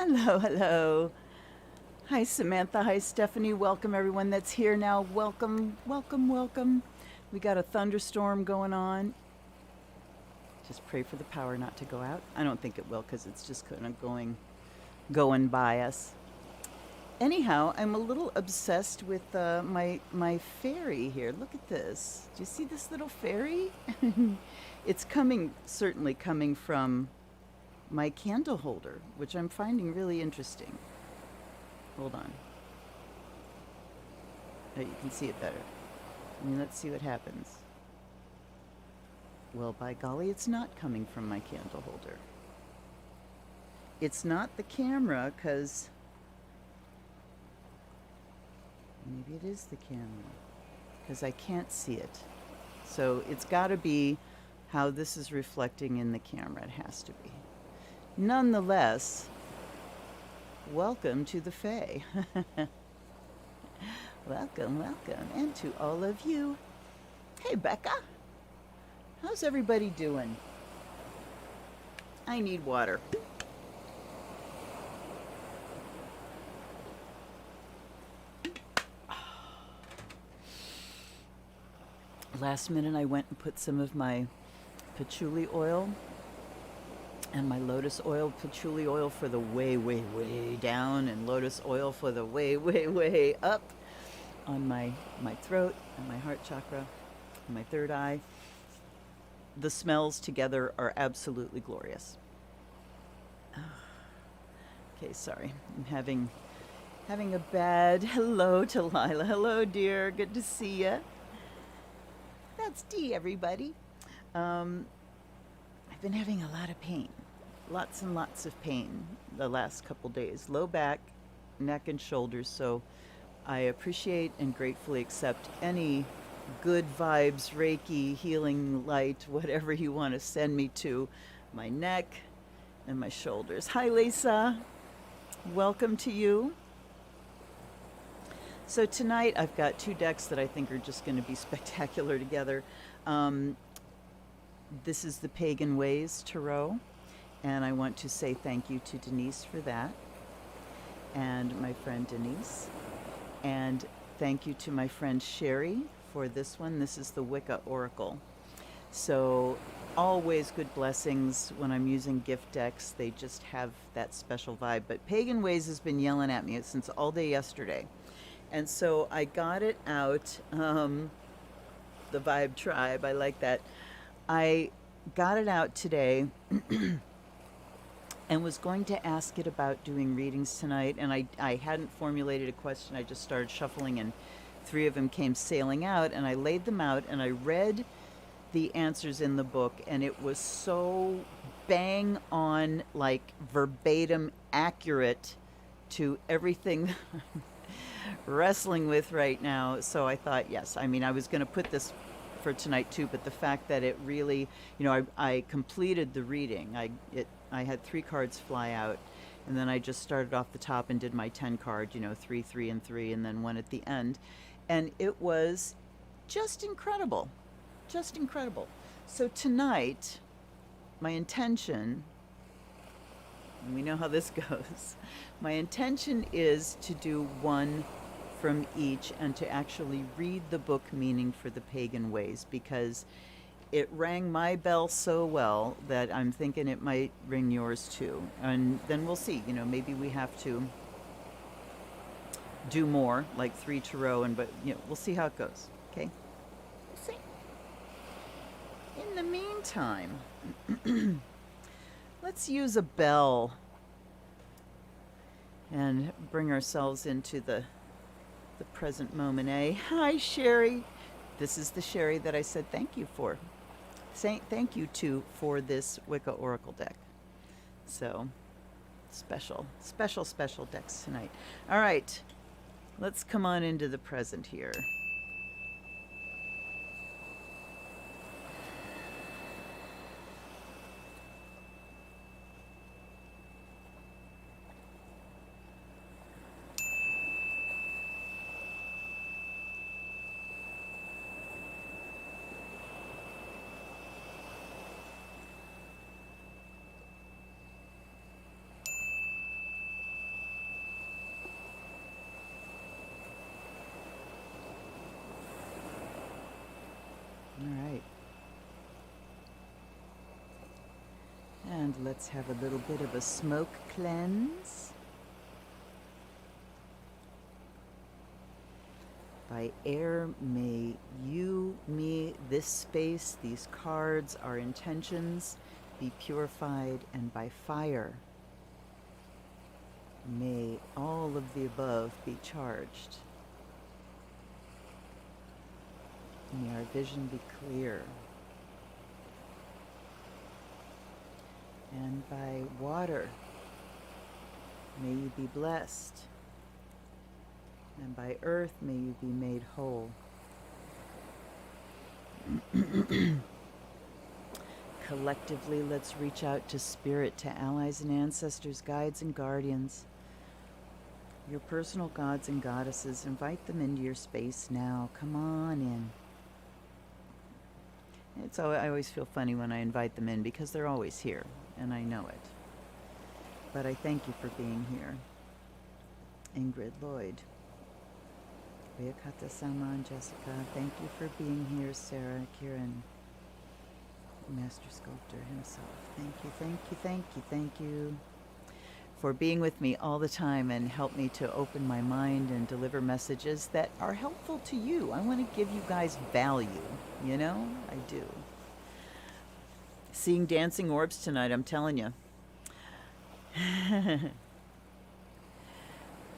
Hello, hello. Hi, Samantha. Hi, Stephanie. Welcome, everyone that's here now. Welcome, welcome, welcome. We got a thunderstorm going on. Just pray for the power not to go out. I don't think it will because it's just kind of going by us. Anyhow, I'm a little obsessed with my fairy here. Look at this. Do you see this little fairy? It's certainly coming from my candle holder, which I'm finding really interesting. Hold on. Oh, you can see it better. Let's see what happens. Well, by golly, it's not coming from my candle holder. It's not the camera, because maybe it is the camera, because I can't see it. So it's got to be how this is reflecting in the camera. It has to be. Nonetheless, welcome to the Fae. Welcome, welcome, and to all of you. Hey, Becca. How's everybody doing? I need water. Last minute, I went and put some of my patchouli oil and my lotus oil, patchouli oil for the way, way, way down, and lotus oil for the way, way, way up on my throat and my heart chakra and my third eye. The smells together are absolutely glorious. Okay, sorry. I'm having a bad hello to Lila. Hello, dear. Good to see ya. That's Dee, everybody. I've been having a lot of pain. Lots and lots of pain the last couple days. Low back, neck, and shoulders. So I appreciate and gratefully accept any good vibes, Reiki, healing light, whatever you want to send me to my neck and my shoulders. Hi, Lisa. Welcome to you. So tonight I've got two decks that I think are just going to be spectacular together. This is the Pagan Ways Tarot, and I want to say thank you to Denise for that, and my friend Denise. And thank you to my friend Sherry for this one. This is the Wicca Oracle. So always good blessings when I'm using gift decks. They just have that special vibe. But Pagan Ways has been yelling at me since all day yesterday. And so I got it out, the Vibe Tribe, I like that. I got it out today and was going to ask it about doing readings tonight. And I hadn't formulated a question. I just started shuffling and three of them came sailing out. And I laid them out and I read the answers in the book. And it was so bang on, like verbatim accurate to everything wrestling with right now. So I thought, yes, I mean, I was going to put this for tonight too, but the fact that it really, I completed the reading. I had 3 cards fly out, and then I just started off the top and did my 10 card, 3, 3, and 3, and then one at the end. And it was just incredible. Just incredible. So tonight, my intention, and we know how this goes, my intention is to do one from each and to actually read the book meaning for the Pagan Ways, because it rang my bell so well that I'm thinking it might ring yours too. And then we'll see, maybe we have to do more, like 3 tarot, but we'll see how it goes. Okay? We'll see. In the meantime, let's use a bell and bring ourselves into the present moment, eh? Hi, Sherry. This is the Sherry that I said thank you for. Thank you to for this Wicca Oracle deck. So, special decks tonight. All right, let's come on into the present here. Let's have a little bit of a smoke cleanse. By air, may you, me, this space, these cards, our intentions be purified, and by fire, may all of the above be charged. May our vision be clear. And by water, may you be blessed. And by earth, may you be made whole. Collectively, let's reach out to spirit, to allies and ancestors, guides and guardians. Your personal gods and goddesses, invite them into your space now. Come on in. I always feel funny when I invite them in because they're always here, and I know it. But I thank you for being here. Ingrid Lloyd. Rayakata Saman, Jessica, thank you for being here. Sarah, Kieran, Master Sculptor himself. Thank you, thank you, thank you, thank you for being with me all the time and help me to open my mind and deliver messages that are helpful to you. I want to give you guys value, you know? I do. Seeing dancing orbs tonight, I'm telling you.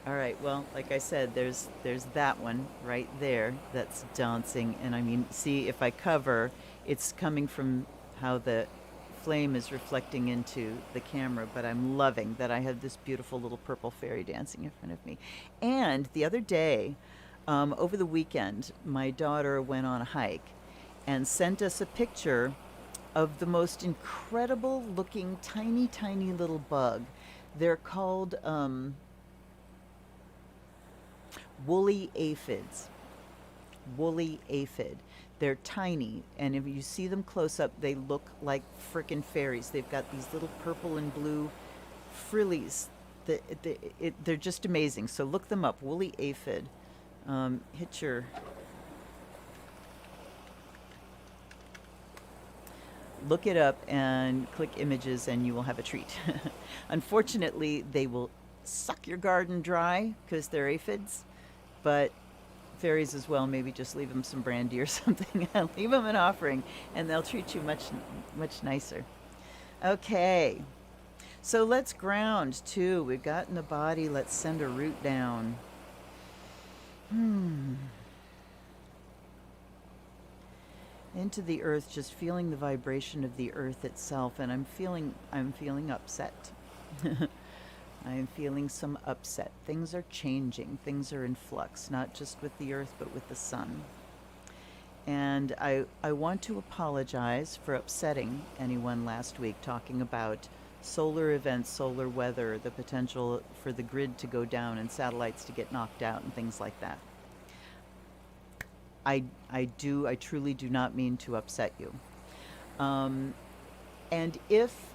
All right, well, like I said, there's that one right there that's dancing. And I mean, see, if I cover, it's coming from how the flame is reflecting into the camera, but I'm loving that I have this beautiful little purple fairy dancing in front of me. And the other day, over the weekend, my daughter went on a hike and sent us a picture of the most incredible looking tiny, tiny little bug. They're called woolly aphids. Woolly aphid. They're tiny, and if you see them close up, they look like frickin' fairies. They've got these little purple and blue frillies. They're just amazing. So look them up, woolly aphid. Look it up and click images, and you will have a treat. Unfortunately, they will suck your garden dry because they're aphids, but fairies as well. Maybe just leave them some brandy or something. Leave them an offering, and they'll treat you much, much nicer. Okay, so let's ground too. We've got in the body. Let's send a root down. Into the earth, just feeling the vibration of the earth itself, and I'm feeling upset. I am feeling some upset. Things are changing. Things are in flux, not just with the earth, but with the sun. And I want to apologize for upsetting anyone last week, talking about solar events, solar weather, the potential for the grid to go down and satellites to get knocked out and things like that. I truly do not mean to upset you. And if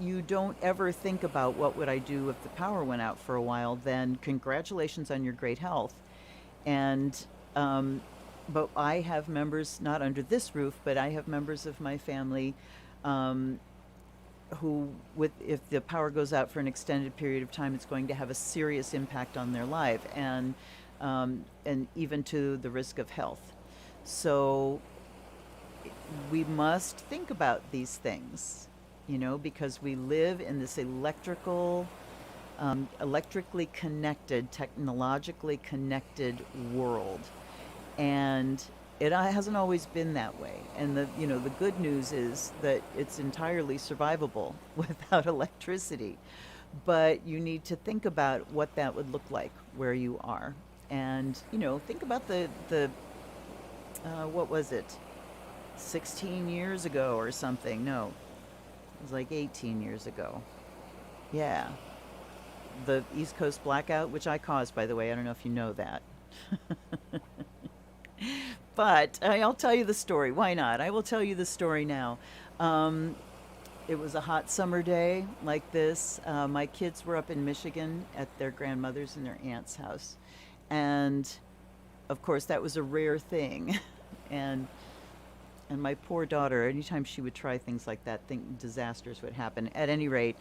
you don't ever think about what would I do if the power went out for a while, then congratulations on your great health. And but I have members, not under this roof, but I have members of my family who, if the power goes out for an extended period of time, it's going to have a serious impact on their life, and even to the risk of health. So we must think about these things, you know, because we live in this electrically connected, technologically connected world, and it hasn't always been that way. And the good news is that it's entirely survivable without electricity, but you need to think about what that would look like where you are, and think about the what was it, 16 years ago or something? No, it was like 18 years ago. Yeah. The East Coast blackout, which I caused, by the way. I don't know if you know that. But I'll tell you the story. Why not? I will tell you the story now. It was a hot summer day like this. My kids were up in Michigan at their grandmother's and their aunt's house. And, of course, that was a rare thing. And And my poor daughter, anytime she would try things like that, disasters would happen. At any rate,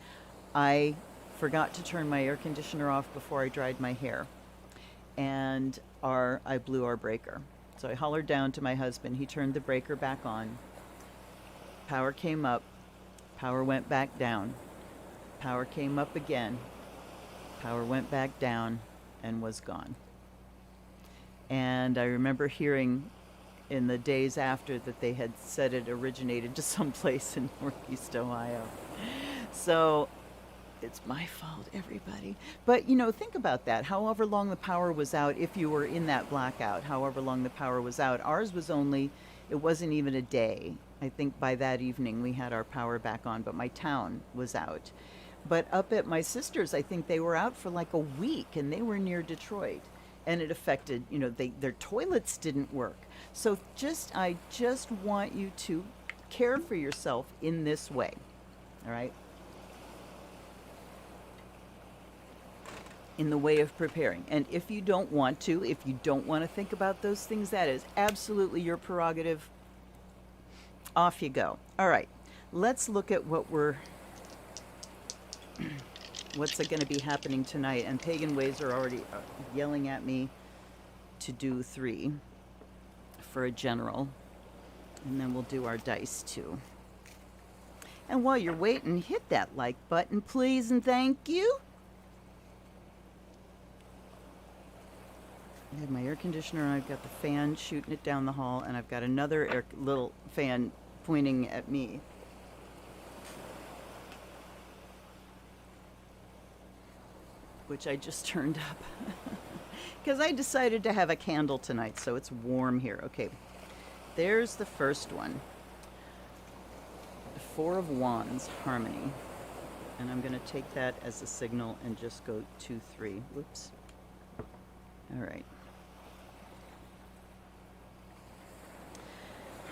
I forgot to turn my air conditioner off before I dried my hair, and I blew our breaker. So I hollered down to my husband. He turned the breaker back on. Power came up. Power went back down. Power came up again. Power went back down and was gone. And I remember hearing in the days after that they had said it originated to someplace in Northeast Ohio. So it's my fault, everybody. But, you know, think about that. However long the power was out, if you were in that blackout, however long the power was out, ours was only, it wasn't even a day. I think by that evening we had our power back on, but my town was out. But up at my sister's, I think they were out for like a week, and they were near Detroit. And it affected, you know, their toilets didn't work. So I just want you to care for yourself in this way, all right? In the way of preparing. And if you don't want to, if you don't want to think about those things, that is absolutely your prerogative. Off you go. All right, let's look at what's going to be happening tonight. And Pagan Ways are already yelling at me to do 3 for a general. And then we'll do our dice too. And while you're waiting, hit that like button, please, and thank you. I have my air conditioner, and I've got the fan shooting it down the hall, and I've got another little fan pointing at me. Which I just turned up. Because I decided to have a candle tonight, so it's warm here. Okay, there's the first one. The 4 of Wands, Harmony. And I'm going to take that as a signal and just go 2, 3. Whoops. All right.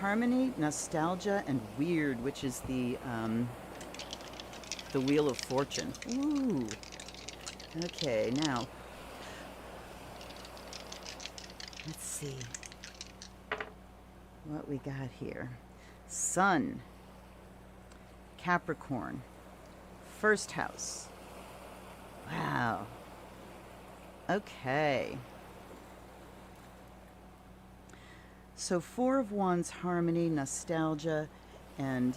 Harmony, nostalgia, and weird, which is the Wheel of Fortune. Ooh. Okay, now let's see what we got here. Sun, Capricorn, first house. Wow. Okay. So 4 of Wands, Harmony, nostalgia, and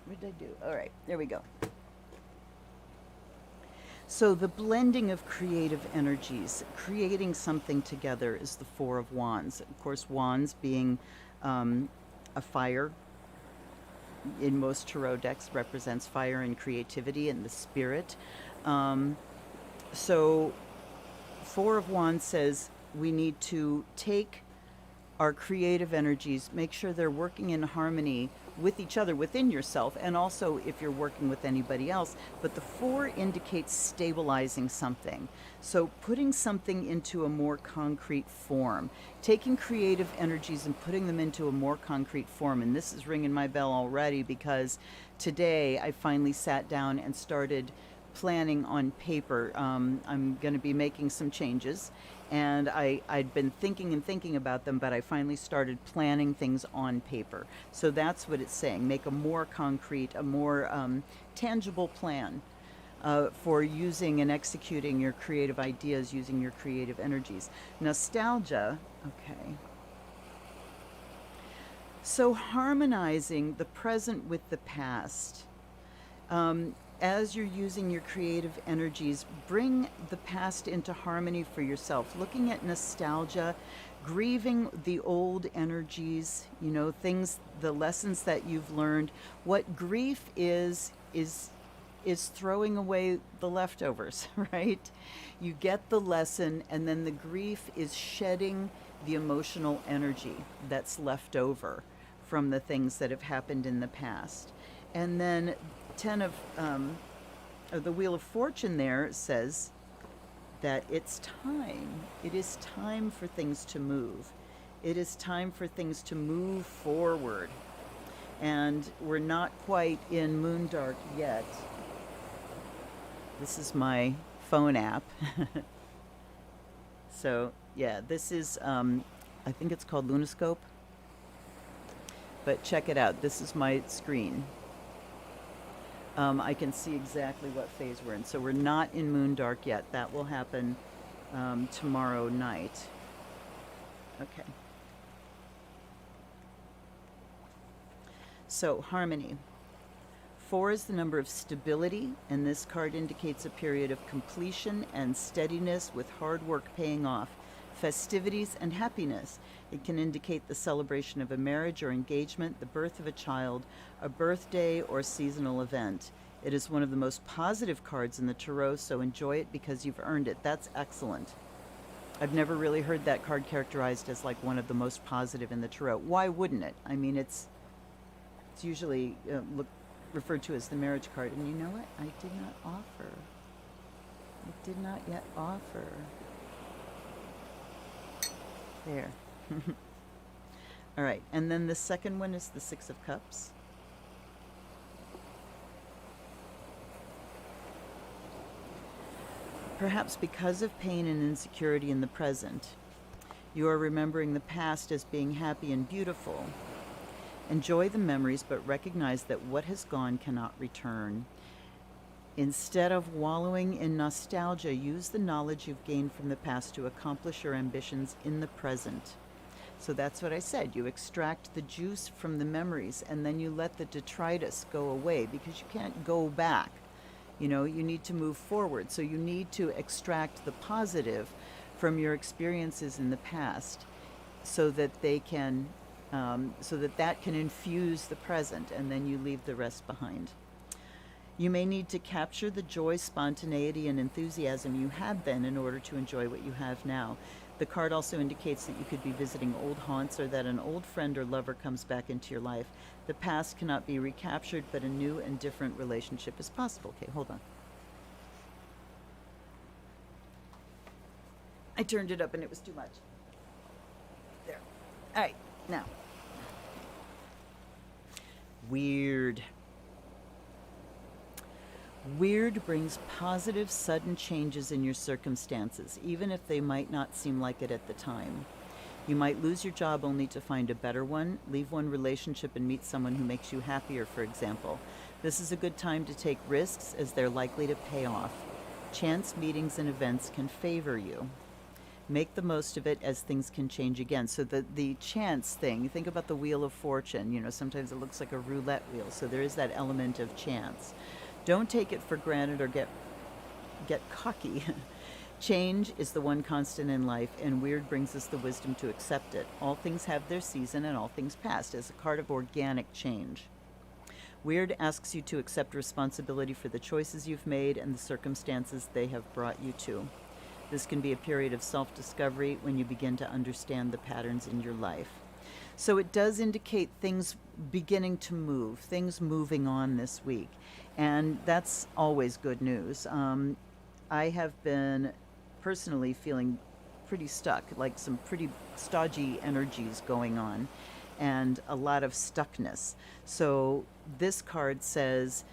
what did I do? All right, there we go. So the blending of creative energies, creating something together, is the 4 of Wands. Of course, Wands being a fire. In most tarot decks represents fire and creativity and the spirit. So 4 of Wands says we need to take our creative energies, make sure they're working in harmony with each other within yourself, and also if you're working with anybody else. But the 4 indicates stabilizing something. So putting something into a more concrete form, taking creative energies and putting them into a more concrete form. And this is ringing my bell already, because today I finally sat down and started planning on paper. I'm going to be making some changes, and I'd been thinking about them, but I finally started planning things on paper. So that's what it's saying. Make a more concrete, a more tangible plan for using and executing your creative ideas, using your creative energies. Nostalgia, okay. So harmonizing the present with the past. As you're using your creative energies, bring the past into harmony for yourself. Looking at nostalgia, grieving the old energies, you know, things, the lessons that you've learned. What grief is throwing away the leftovers, right? You get the lesson, and then the grief is shedding the emotional energy that's left over from the things that have happened in the past. And then 10 of the Wheel of Fortune there says that it's time. It is time for things to move. It is time for things to move forward. And we're not quite in Moondark yet. This is my phone app. So, yeah, this is, I think it's called Lunoscope. But check it out. This is my screen. I can see exactly what phase we're in. So we're not in moon dark yet. That will happen tomorrow night. Okay. So, harmony. 4 is the number of stability, and this card indicates a period of completion and steadiness with hard work paying off, festivities, and happiness. It can indicate the celebration of a marriage or engagement, the birth of a child, a birthday, or seasonal event. It is one of the most positive cards in the Tarot, so enjoy it because you've earned it. That's excellent. I've never really heard that card characterized as like one of the most positive in the Tarot. Why wouldn't it? I mean, it's usually referred to as the marriage card. And you know what? I did not offer. I did not yet offer. There. All right. And then the second one is the Six of Cups. Perhaps because of pain and insecurity in the present, you are remembering the past as being happy and beautiful. Enjoy the memories, but recognize that what has gone cannot return. Instead of wallowing in nostalgia, use the knowledge you've gained from the past to accomplish your ambitions in the present. So that's what I said. You extract the juice from the memories, and then you let the detritus go away, because you can't go back. You know, you need to move forward. So you need to extract the positive from your experiences in the past so that they can that can infuse the present, and then you leave the rest behind. You may need to capture the joy, spontaneity, and enthusiasm you had then in order to enjoy what you have now. The card also indicates that you could be visiting old haunts, or that an old friend or lover comes back into your life. The past cannot be recaptured, but a new and different relationship is possible. Okay, hold on. I turned it up and it was too much. There. All right, now. Weird. Weird brings positive, sudden changes in your circumstances, even if they might not seem like it at the time. You might lose your job only to find a better one, leave one relationship and meet someone who makes you happier, for example. This is a good time to take risks, as they're likely to pay off. Chance meetings and events can favor you. Make the most of it, as things can change again. So the chance thing, think about the Wheel of Fortune. You know, sometimes it looks like a roulette wheel, so there is that element of chance. Don't take it for granted or get cocky. Change is the one constant in life, and weird brings us the wisdom to accept it. All things have their season, and all things pass, as a card of organic change. Weird asks you to accept responsibility for the choices you've made and the circumstances they have brought you to. This can be a period of self-discovery when you begin to understand the patterns in your life. So it does indicate things beginning to move, things moving on this week. And that's always good news. I have been personally feeling pretty stuck, like some pretty stodgy energies going on, and a lot of stuckness. So this card says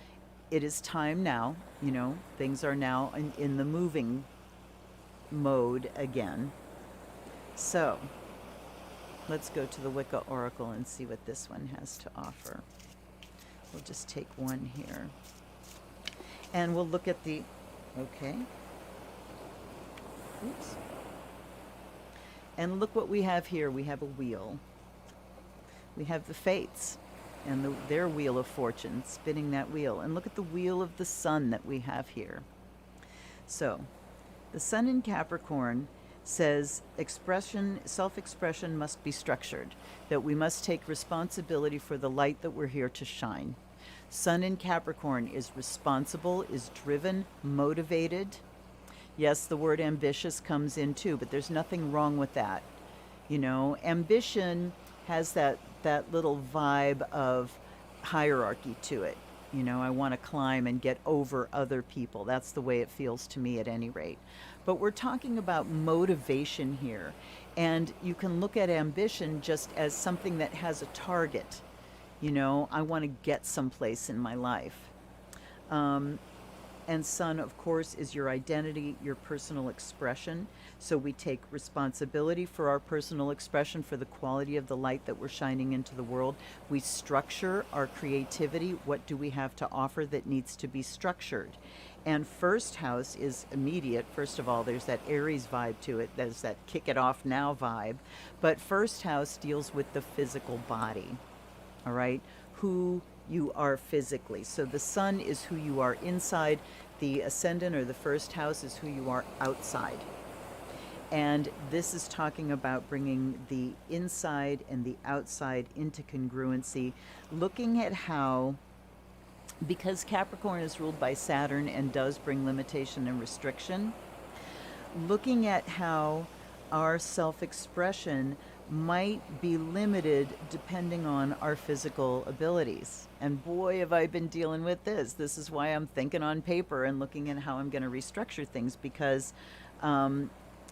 it is time now, you know, things are now in the moving mode again. So let's go to the Wicca Oracle and see what this one has to offer. We'll just take one here. And we'll look at the, okay. Oops. And look what we have here. We have a wheel. We have the Fates and their Wheel of Fortune, spinning that wheel. And look at the Wheel of the Sun that we have here. So, the Sun in Capricorn says self-expression must be structured, that we must take responsibility for the light that we're here to shine. Sun in Capricorn is responsible, is driven, motivated. Yes, the word ambitious comes in too, but there's nothing wrong with that. You know, ambition has that little vibe of hierarchy to it. You know, I want to climb and get over other people. That's the way it feels to me at any rate. But we're talking about motivation here. And you can look at ambition just as something that has a target. You know, I want to get someplace in my life. And sun, of course, is your identity, your personal expression. So we take responsibility for our personal expression, for the quality of the light that we're shining into the world. We structure our creativity. What do we have to offer that needs to be structured? And first house is immediate. First of all, there's that Aries vibe to it. There's that kick it off now vibe. But first house deals with the physical body, all right? Who you are physically. So the sun is who you are inside. The ascendant or the first house is who you are outside. And this is talking about bringing the inside and the outside into congruency, looking at how, because Capricorn is ruled by Saturn and does bring limitation and restriction, looking at how our self-expression might be limited depending on our physical abilities. And boy, have I been dealing with this. This is why I'm thinking on paper and looking at how I'm going to restructure things, because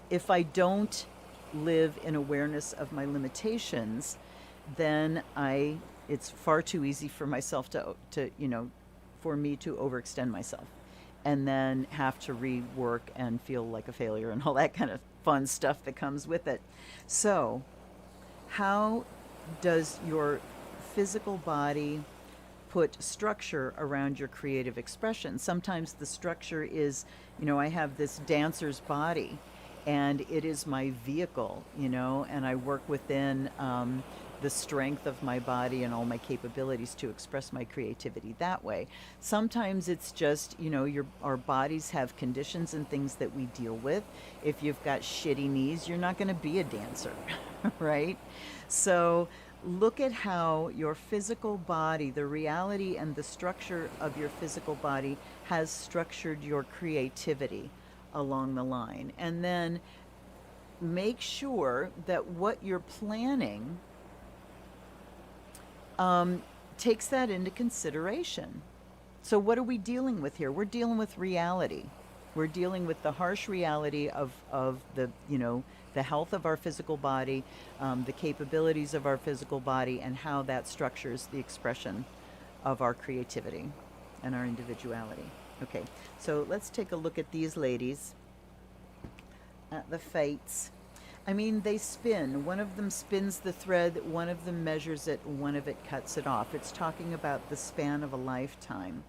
if I don't live in awareness of my limitations, then it's far too easy for myself to for me to overextend myself and then have to rework and feel like a failure and all that kind of fun stuff that comes with it. So how does your physical body put structure around your creative expression? Sometimes the structure is, I have this dancer's body and it is my vehicle, and I work within the strength of my body and all my capabilities to express my creativity that way. Sometimes it's just, our bodies have conditions and things that we deal with. If you've got shitty knees, you're not going to be a dancer, right? So look at how your physical body, the reality and the structure of your physical body has structured your creativity along the line. And then make sure that what you're planning takes that into consideration. So what are we dealing with here? We're dealing with reality. We're dealing with the harsh reality of the, the health of our physical body, the capabilities of our physical body, and how that structures the expression of our creativity and our individuality. Okay, so let's take a look at these ladies, at the fates. I mean, they spin. One of them spins the thread, one of them measures it, one of it cuts it off. It's talking about the span of a lifetime.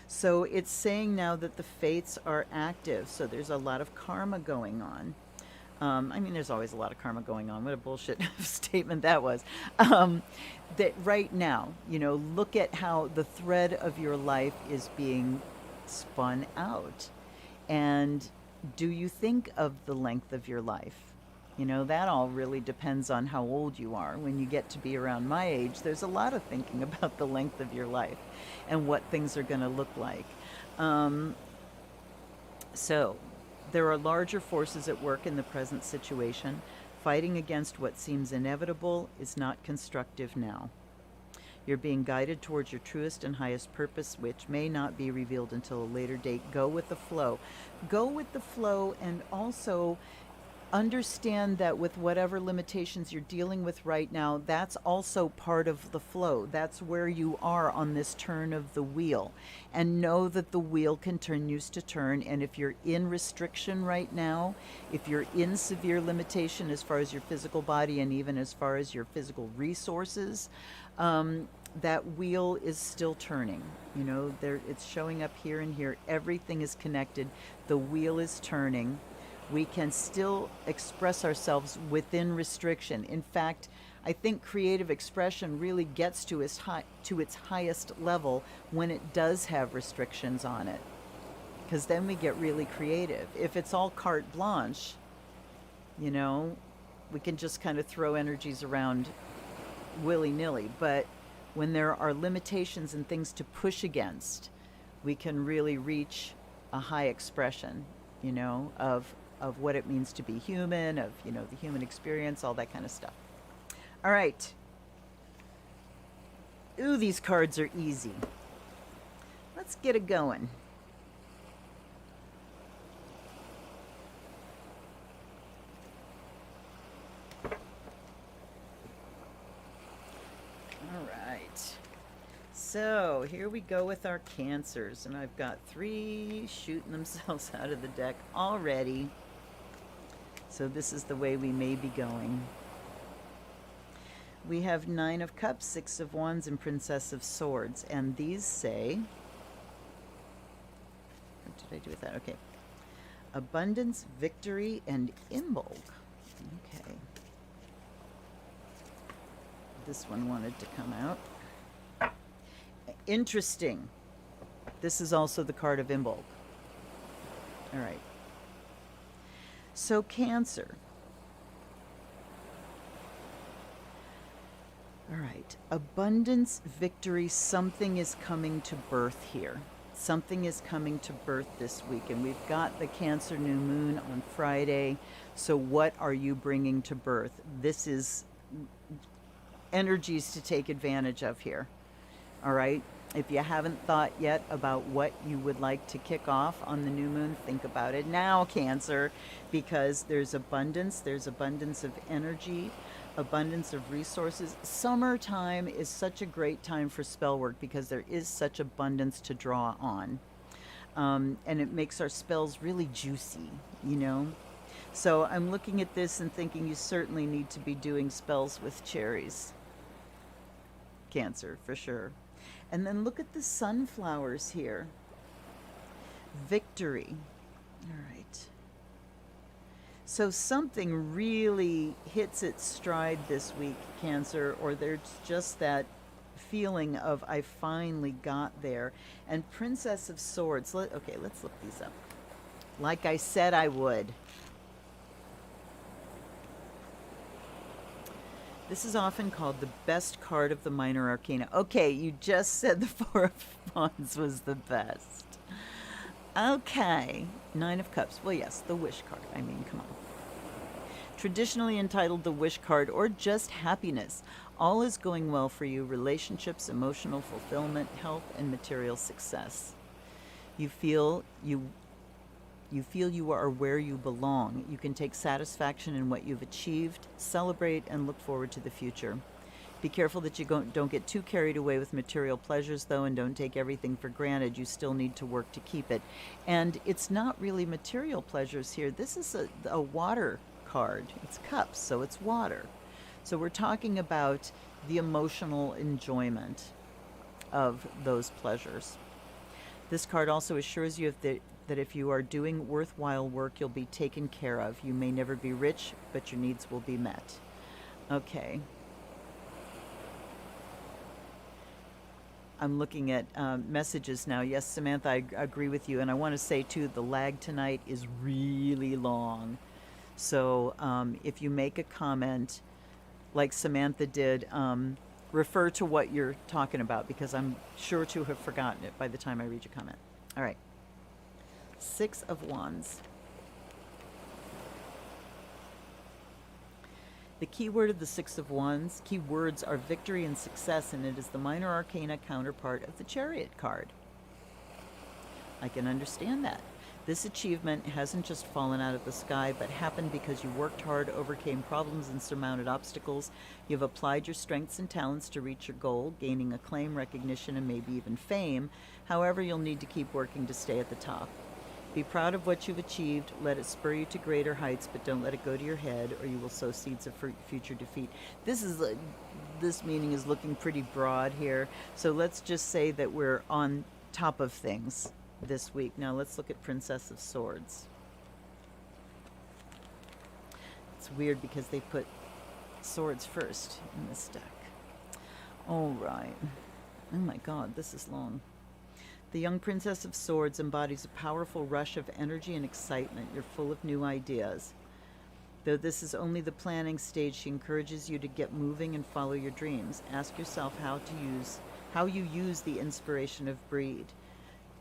So it's saying now that the fates are active, so there's a lot of karma going on. I mean, there's always a lot of karma going on. What a bullshit statement that was. That right now, look at how the thread of your life is being spun out. And do you think of the length of your life? That all really depends on how old you are. When you get to be around my age, there's a lot of thinking about the length of your life and what things are going to look like. So there are larger forces at work in the present situation. Fighting against what seems inevitable is not constructive now. You're being guided towards your truest and highest purpose, which may not be revealed until a later date. Go with the flow. Go with the flow, and also understand that with whatever limitations you're dealing with right now, that's also part of the flow. That's where you are on this turn of the wheel. And know that the wheel continues to turn. And if you're in restriction right now, if you're in severe limitation as far as your physical body and even as far as your physical resources, that wheel is still turning. It's showing up here and here. Everything is connected. The wheel is turning. We can still express ourselves within restriction. In fact, I think creative expression really gets to its highest level when it does have restrictions on it, because then we get really creative. If it's all carte blanche, we can just kind of throw energies around willy-nilly. But when there are limitations and things to push against, we can really reach a high expression, of what it means to be human, of, the human experience, all that kind of stuff. All right. Ooh, these cards are easy. Let's get it going. All right. So here we go with our Cancers, and I've got 3 shooting themselves out of the deck already. So this is the way we may be going. We have 9 of Cups, 6 of Wands, and Princess of Swords, and these say, what did I do with that? Okay. Abundance, victory, and Imbolg. Okay. This one wanted to come out. Interesting. This is also the card of Imbolg. All right. So Cancer. All right. Abundance, victory, something is coming to birth here. Something is coming to birth this week, and we've got the Cancer new moon on Friday. So what are you bringing to birth? This is energies to take advantage of here. All right. If you haven't thought yet about what you would like to kick off on the new moon, think about it now, Cancer, because there's abundance of energy, abundance of resources. Summertime is such a great time for spell work because there is such abundance to draw on. And it makes our spells really juicy, you know? So I'm looking at this and thinking you certainly need to be doing spells with cherries. Cancer, for sure. And then look at the sunflowers here. Victory. All right. So something really hits its stride this week, Cancer, or there's just that feeling of I finally got there. And Princess of Swords. Okay, let's look these up. Like I said I would. This is often called the best card of the minor arcana. Okay, you just said the Four of Wands was the best. Okay, 9 of Cups. Well, yes, the Wish card. I mean, come on. Traditionally entitled the Wish card, or just happiness. All is going well for you. Relationships, emotional fulfillment, health, and material success. You feel you are where you belong. You can take satisfaction in what you've achieved, celebrate, and look forward to the future. Be careful that you don't get too carried away with material pleasures, though, and don't take everything for granted. You still need to work to keep it. And it's not really material pleasures here. This is a water card. It's cups, so it's water. So we're talking about the emotional enjoyment of those pleasures. This card also assures you that if you are doing worthwhile work, you'll be taken care of. You may never be rich, but your needs will be met. Okay. I'm looking at messages now. Yes, Samantha, I agree with you. And I want to say, too, the lag tonight is really long. So if you make a comment, like Samantha did, refer to what you're talking about, because I'm sure to have forgotten it by the time I read your comment. All right. 6 of Wands. The key word of the 6 of Wands, key words are victory and success, and it is the minor arcana counterpart of the Chariot card. I can understand that. This achievement hasn't just fallen out of the sky, but happened because you worked hard, overcame problems, and surmounted obstacles. You've applied your strengths and talents to reach your goal, gaining acclaim, recognition, and maybe even fame. However, you'll need to keep working to stay at the top. Be proud of what you've achieved. Let it spur you to greater heights, but don't let it go to your head, or you will sow seeds of future defeat. This meaning is looking pretty broad here. So let's just say that we're on top of things this week. Now let's look at Princess of Swords. It's weird because they put swords first in this deck. All right. Oh my God, this is long. The young Princess of Swords embodies a powerful rush of energy and excitement. You're full of new ideas. Though this is only the planning stage, she encourages you to get moving and follow your dreams. Ask yourself how you use the inspiration of Breed.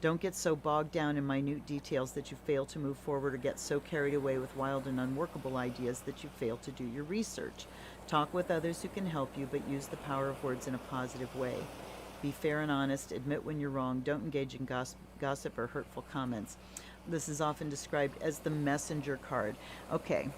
Don't get so bogged down in minute details that you fail to move forward, or get so carried away with wild and unworkable ideas that you fail to do your research. Talk with others who can help you, but use the power of words in a positive way. Be fair and honest. Admit when you're wrong. Don't engage in gossip or hurtful comments. This is often described as the messenger card. Okay.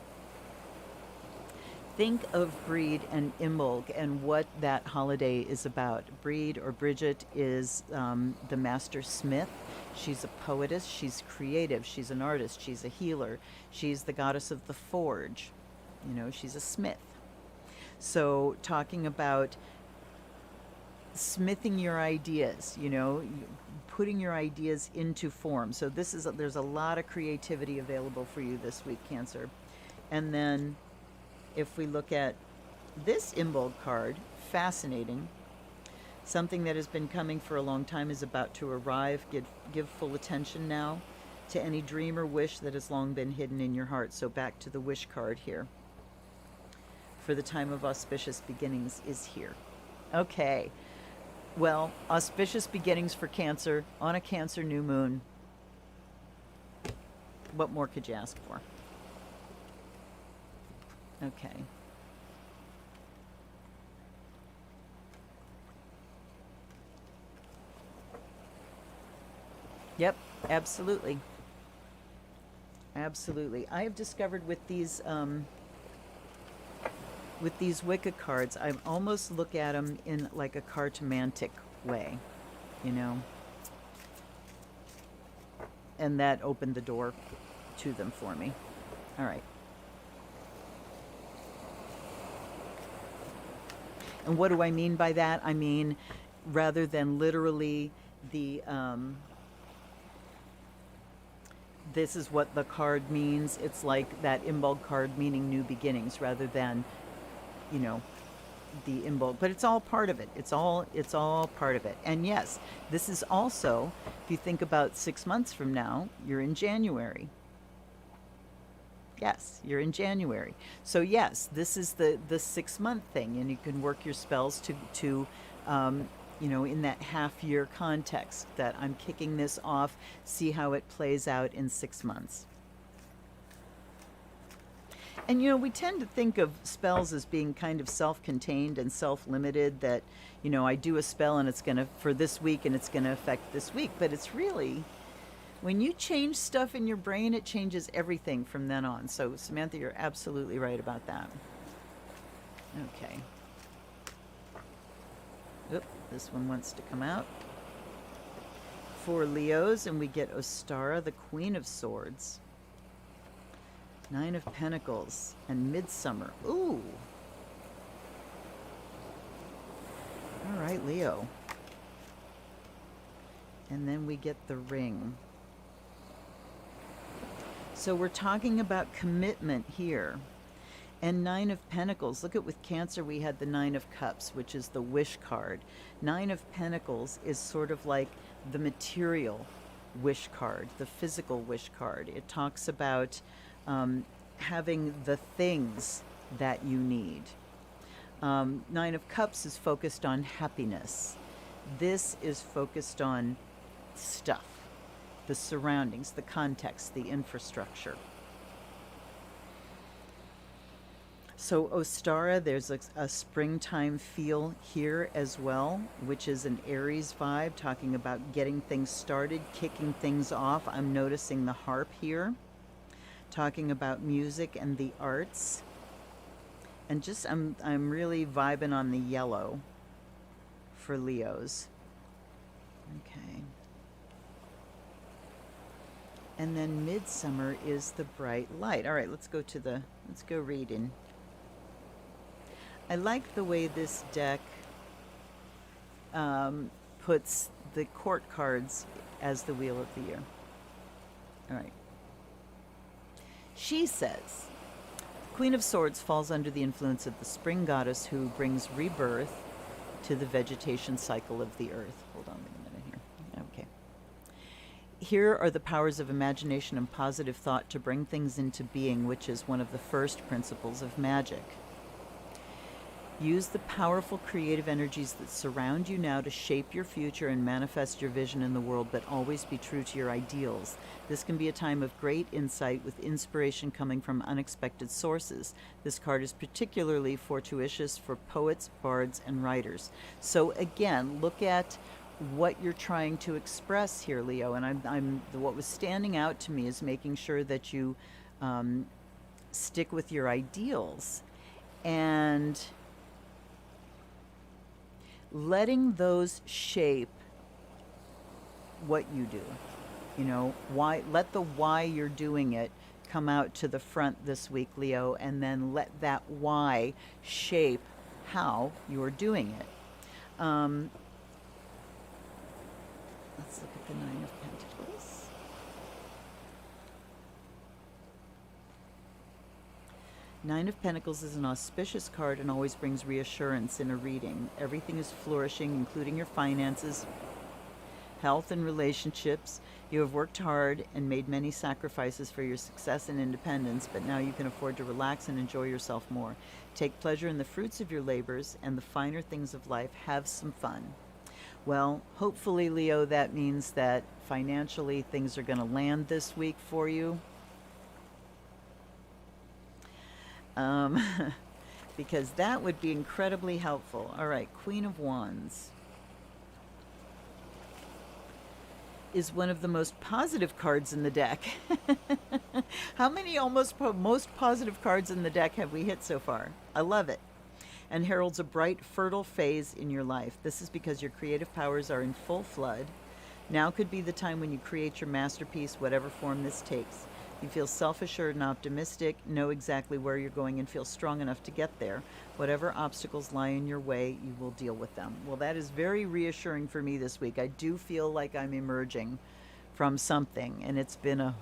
think of Breed and Imbolg and what that holiday is about. Breed, or Bridget, is the master smith. She's a poetess, she's creative, she's an artist, she's a healer, she's the goddess of the forge. You know, she's a smith. So talking about smithing your ideas, you know, putting your ideas into form. So there's a lot of creativity available for you this week, Cancer. And then if we look at this Imbolg card, fascinating. Something that has been coming for a long time is about to arrive. Give full attention now to any dream or wish that has long been hidden in your heart. So back to the wish card here. For the time of auspicious beginnings is here. Okay. Well, auspicious beginnings for Cancer on a Cancer new moon. What more could you ask for? Okay. Yep, absolutely. Absolutely. I have discovered with these Wicca cards, I almost look at them in like a cartomantic way, you know. And that opened the door to them for me. All right. And what do I mean by that? I mean, rather than literally the, this is what the card means. It's like that Imbolg card meaning new beginnings rather than, you know, the Imbolg. But it's all part of it. It's all part of it. And yes, this is also, if you think about 6 months from now, you're in January. Yes, you're in January. So yes, this is the 6 month thing, and you can work your spells to you know, in that half year context that I'm kicking this off, see how it plays out in 6 months. And you know, we tend to think of spells as being kind of self-contained and self-limited, that, you know, I do a spell and it's going to, for this week, and it's going to affect this week, but it's really, when you change stuff in your brain, it changes everything from then on. So, Samantha, you're absolutely right about that. Okay. Oop, this one wants to come out. For Leos, and we get Ostara, the Queen of Swords. 9 of Pentacles and Midsummer. Ooh. All right, Leo. And then we get the Ring. So we're talking about commitment here. And 9 of Pentacles. Look at, with Cancer, we had the 9 of Cups, which is the wish card. 9 of Pentacles is sort of like the material wish card, the physical wish card. It talks about having the things that you need. 9 of Cups is focused on happiness. This is focused on stuff, the surroundings, the context, the infrastructure. So Ostara, there's a springtime feel here as well, which is an Aries vibe, talking about getting things started, kicking things off. I'm noticing the harp here, talking about music and the arts. And just, I'm really vibing on the yellow for Leos. Okay. And then Midsummer is the bright light. All right, let's go reading. I like the way this deck puts the court cards as the Wheel of the Year. All right. She says, Queen of Swords falls under the influence of the spring goddess who brings rebirth to the vegetation cycle of the earth. Hold on a minute here. Okay. Here are the powers of imagination and positive thought to bring things into being, which is one of the first principles of magic. Use the powerful creative energies that surround you now to shape your future and manifest your vision in the world, but always be true to your ideals. This can be a time of great insight with inspiration coming from unexpected sources. This card is particularly fortuitous for poets, bards, and writers. So again, look at what you're trying to express here, Leo. And what was standing out to me is making sure that you stick with your ideals. and letting those shape what you do. You know, why, let the why you're doing it come out to the front this week, Leo, and then let that why shape how you're doing it. Let's look at the Nine of Pentacles. Nine of Pentacles is an auspicious card and always brings reassurance in a reading. Everything is flourishing, including your finances, health, and relationships. You have worked hard and made many sacrifices for your success and independence, but now you can afford to relax and enjoy yourself more. Take pleasure in the fruits of your labors and the finer things of life. Have some fun. Well, hopefully, Leo, that means that financially things are going to land this week for you. Because that would be incredibly helpful. All right, Queen of Wands is one of the most positive cards in the deck. How many most positive cards in the deck have we hit so far? I love it. And heralds a bright, fertile phase in your life. This is because your creative powers are in full flood. Now could be the time when you create your masterpiece, whatever form this takes. You feel self-assured and optimistic, know exactly where you're going, and feel strong enough to get there. Whatever obstacles lie in your way, you will deal with them. Well, that is very reassuring for me this week. I do feel like I'm emerging from something, and it's been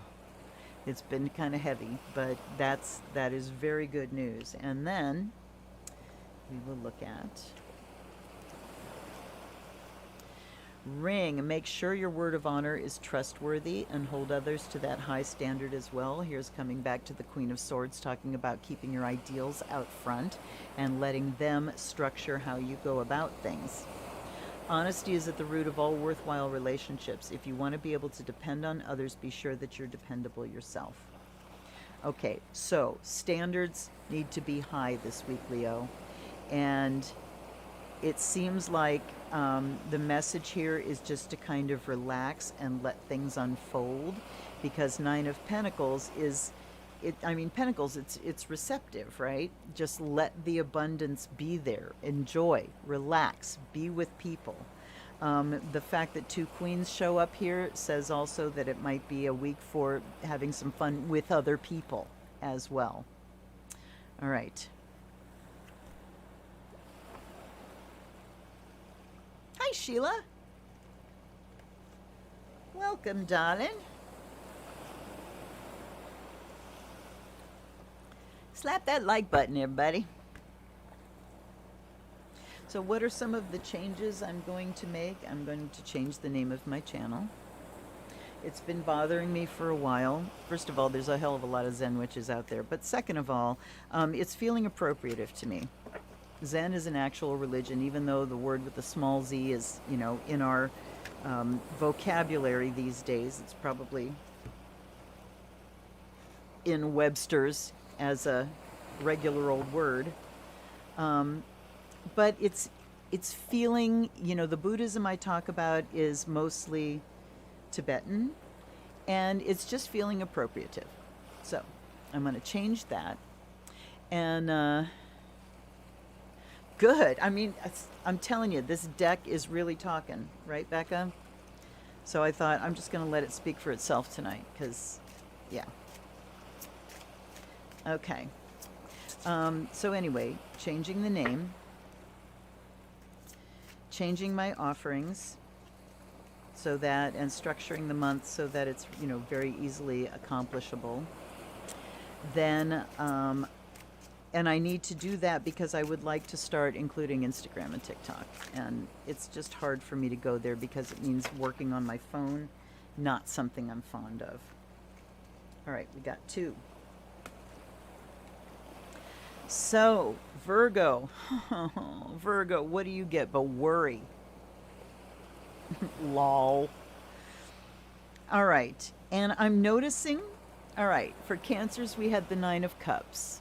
kind of heavy, but that is very good news. And then we will look at Ring. Make sure your word of honor is trustworthy and hold others to that high standard as well. Here's coming back to the Queen of Swords, talking about keeping your ideals out front and letting them structure how you go about things. Honesty is at the root of all worthwhile relationships. If you want to be able to depend on others, be sure that you're dependable yourself. Okay, so standards need to be high this week, Leo. And it seems like the message here is just to kind of relax and let things unfold, because Nine of Pentacles is, Pentacles, it's receptive, right? Just let the abundance be there. Enjoy, relax, be with people. The fact that two queens show up here says also that it might be a week for having some fun with other people as well. All right. Hi, Sheila. Welcome, darling. Slap that like button, everybody. So what are some of the changes I'm going to make? I'm going to change the name of my channel. It's been bothering me for a while. First of all, there's a hell of a lot of Zen witches out there. But second of all, it's feeling appropriative to me. Zen is an actual religion, even though the word with the small z is, you know, in our vocabulary these days. It's probably in Webster's as a regular old word. But it's feeling, you know, the Buddhism I talk about is mostly Tibetan, and it's just feeling appropriative. So I'm going to change that. And good. I mean, I'm telling you, this deck is really talking, right, Becca? So I thought I'm just going to let it speak for itself tonight, because, yeah. Okay. So anyway, changing the name, changing my offerings so that, and structuring the month so that it's, you know, very easily accomplishable. Then, and I need to do that because I would like to start including Instagram and TikTok. And it's just hard for me to go there because it means working on my phone, not something I'm fond of. All right, we got 2. So, Virgo. Virgo, what do you get but worry? Lol. All right, and I'm noticing, all right, for Cancers, we had the 9 of Cups.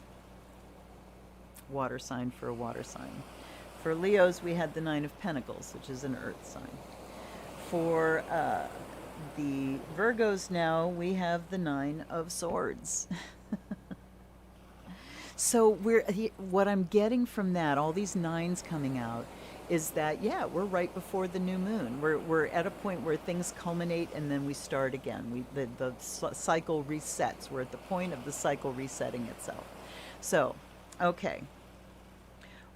Water sign for a water sign. For Leos, we had the 9 of Pentacles, which is an earth sign. For the Virgos now, we have the 9 of Swords. So what I'm getting from that, all these nines coming out, is that yeah, we're right before the new moon. We're at a point where things culminate and then we start again. The cycle resets. We're at the point of the cycle resetting itself. So, okay,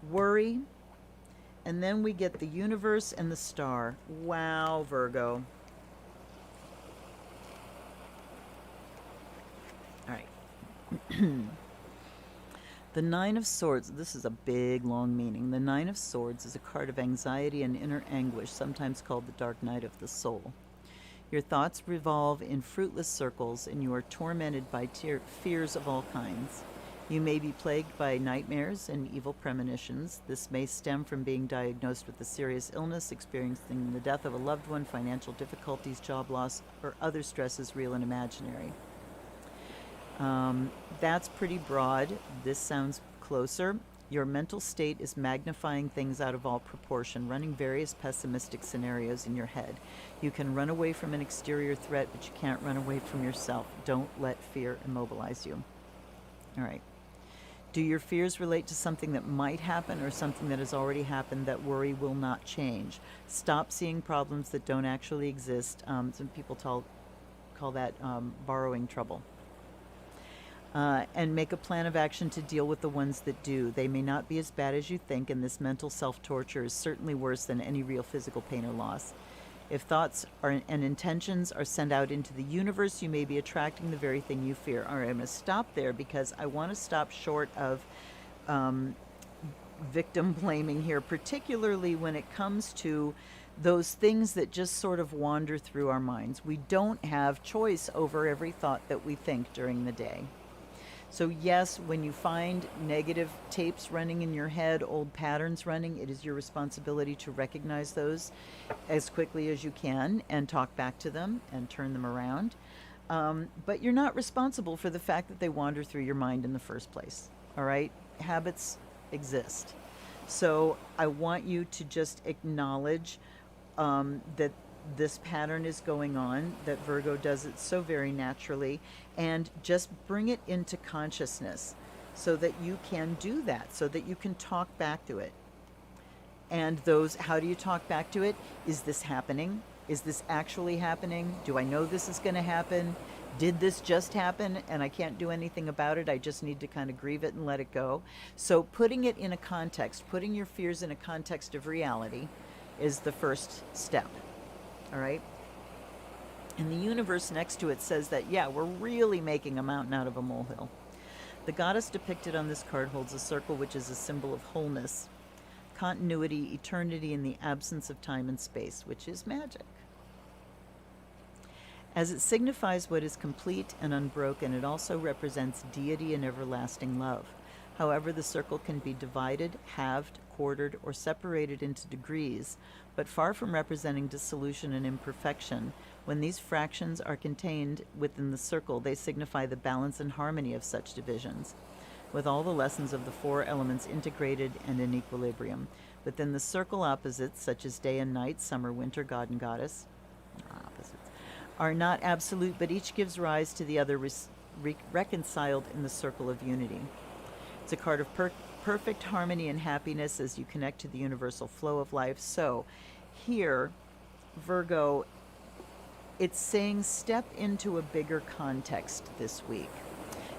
worry, and then we get the universe and the star. Wow, Virgo. All right. The Nine of Swords, this is a big, long meaning. The Nine of Swords is a card of anxiety and inner anguish, sometimes called the dark night of the soul. Your thoughts revolve in fruitless circles, and you are tormented by fears of all kinds. You may be plagued by nightmares and evil premonitions. This may stem from being diagnosed with a serious illness, experiencing the death of a loved one, financial difficulties, job loss, or other stresses, real and imaginary. That's pretty broad. This sounds closer. Your mental state is magnifying things out of all proportion, running various pessimistic scenarios in your head. You can run away from an exterior threat, but you can't run away from yourself. Don't let fear immobilize you. All right. Do your fears relate to something that might happen or something that has already happened that worry will not change? Stop seeing problems that don't actually exist. Some people call that borrowing trouble. And make a plan of action to deal with the ones that do. They may not be as bad as you think, and this mental self-torture is certainly worse than any real physical pain or loss. If thoughts and intentions are sent out into the universe, you may be attracting the very thing you fear. All right, I'm going to stop there because I want to stop short of victim blaming here, particularly when it comes to those things that just sort of wander through our minds. We don't have choice over every thought that we think during the day. So yes, when you find negative tapes running in your head, old patterns running, it is your responsibility to recognize those as quickly as you can and talk back to them and turn them around. But you're not responsible for the fact that they wander through your mind in the first place. All right? Habits exist. So I want you to just acknowledge that this pattern is going on, that Virgo does it so very naturally, and just bring it into consciousness so that you can do that, so that you can talk back to it. And how do you talk back to it? Is this happening? Is this actually happening? Do I know this is going to happen? Did this just happen and I can't do anything about it? I just need to kind of grieve it and let it go. So putting it in a context, putting your fears in a context of reality is the first step. All right? And the universe next to it says that, yeah, we're really making a mountain out of a molehill. The goddess depicted on this card holds a circle, which is a symbol of wholeness, continuity, eternity in the absence of time and space, which is magic. As it signifies what is complete and unbroken, it also represents deity and everlasting love. However, the circle can be divided, halved, quartered, or separated into degrees, but far from representing dissolution and imperfection, when these fractions are contained within the circle, they signify the balance and harmony of such divisions, with all the lessons of the four elements integrated and in equilibrium. Within the circle, opposites, such as day and night, summer, winter, god and goddess, opposites, are not absolute, but each gives rise to the other reconciled in the circle of unity. It's a card of perfect harmony and happiness as you connect to the universal flow of life. So here, Virgo, it's saying step into a bigger context this week.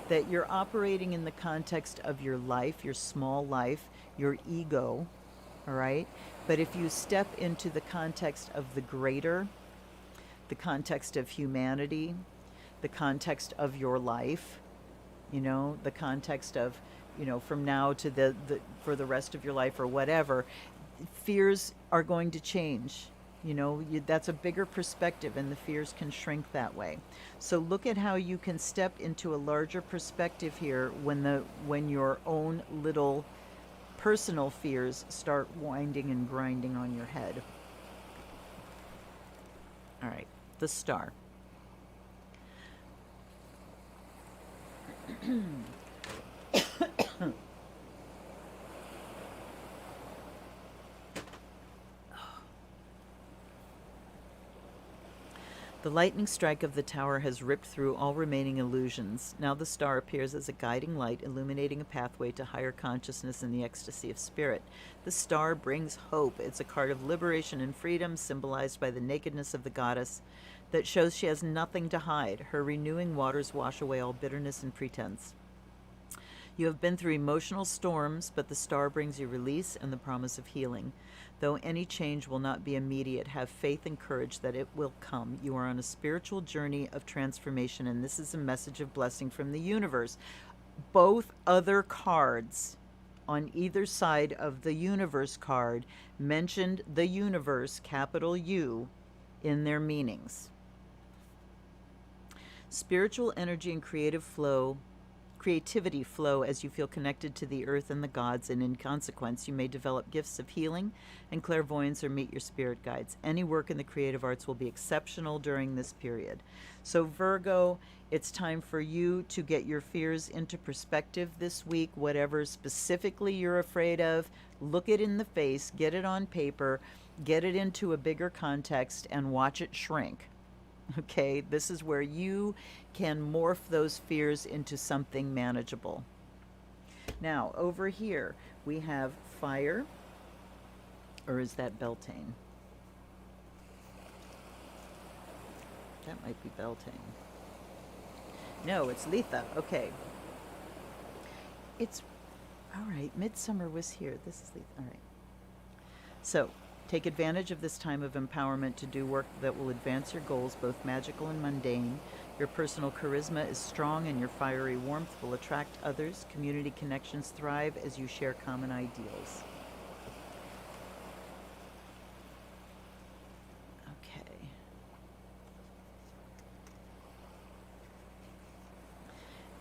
That you're operating in the context of your life, your small life, your ego, all right? But if you step into the context of the greater, the context of humanity, the context of your life, the context of, from now to for the rest of your life or whatever, fears are going to change. That's a bigger perspective, and the fears can shrink that way. So look at how you can step into a larger perspective here when your own little personal fears start winding and grinding on your head. All right, the star. The lightning strike of the tower has ripped through all remaining illusions. Now the star appears as a guiding light, illuminating a pathway to higher consciousness and the ecstasy of spirit. The star brings hope. It's a card of liberation and freedom, symbolized by the nakedness of the goddess, that shows she has nothing to hide. Her renewing waters wash away all bitterness and pretense. You have been through emotional storms, but the star brings you release and the promise of healing. Though any change will not be immediate, have faith and courage that it will come. You are on a spiritual journey of transformation, and this is a message of blessing from the universe. Both other cards on either side of the universe card mentioned the universe, capital U, in their meanings. Spiritual energy and creativity flow as you feel connected to the earth and the gods, and in consequence you may develop gifts of healing and clairvoyance or meet your spirit guides. Any work in the creative arts will be exceptional during this period. So Virgo, it's time for you to get your fears into perspective this week. Whatever specifically you're afraid of, look it in the face, get it on paper, get it into a bigger context, and watch it shrink. Okay, this is where you can morph those fears into something manageable. Now, over here, we have fire, or is that Beltane? That might be Beltane. No, it's Letha. Okay. It's, all right, Midsummer was here. This is Letha. All right. So, take advantage of this time of empowerment to do work that will advance your goals, both magical and mundane. Your personal charisma is strong and your fiery warmth will attract others. Community connections thrive as you share common ideals. Okay.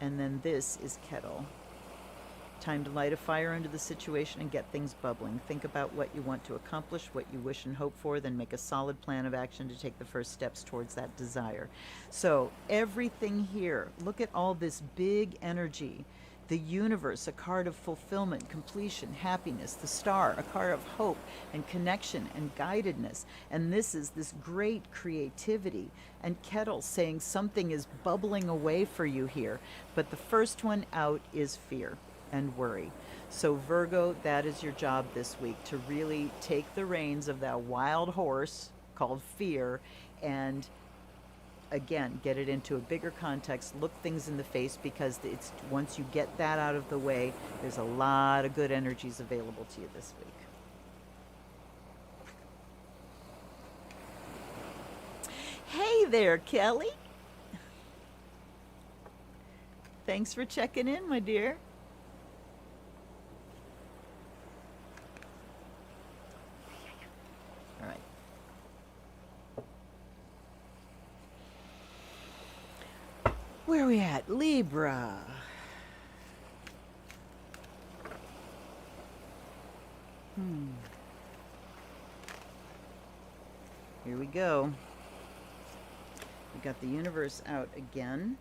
And then this is Kettle. Time to light a fire under the situation and get things bubbling. Think about what you want to accomplish, what you wish and hope for, then make a solid plan of action to take the first steps towards that desire. So everything here, look at all this big energy. The universe, a card of fulfillment, completion, happiness. The star, a card of hope and connection and guidedness. And this is this great creativity. And Kettle saying something is bubbling away for you here. But the first one out is fear and worry. So Virgo, that is your job this week, to really take the reins of that wild horse called fear and again get it into a bigger context, look things in the face, because it's once you get that out of the way, there's a lot of good energies available to you this week. Hey there, Kelly. Thanks for checking in, my dear. Where are we at? Libra. Here we go. We got the universe out again.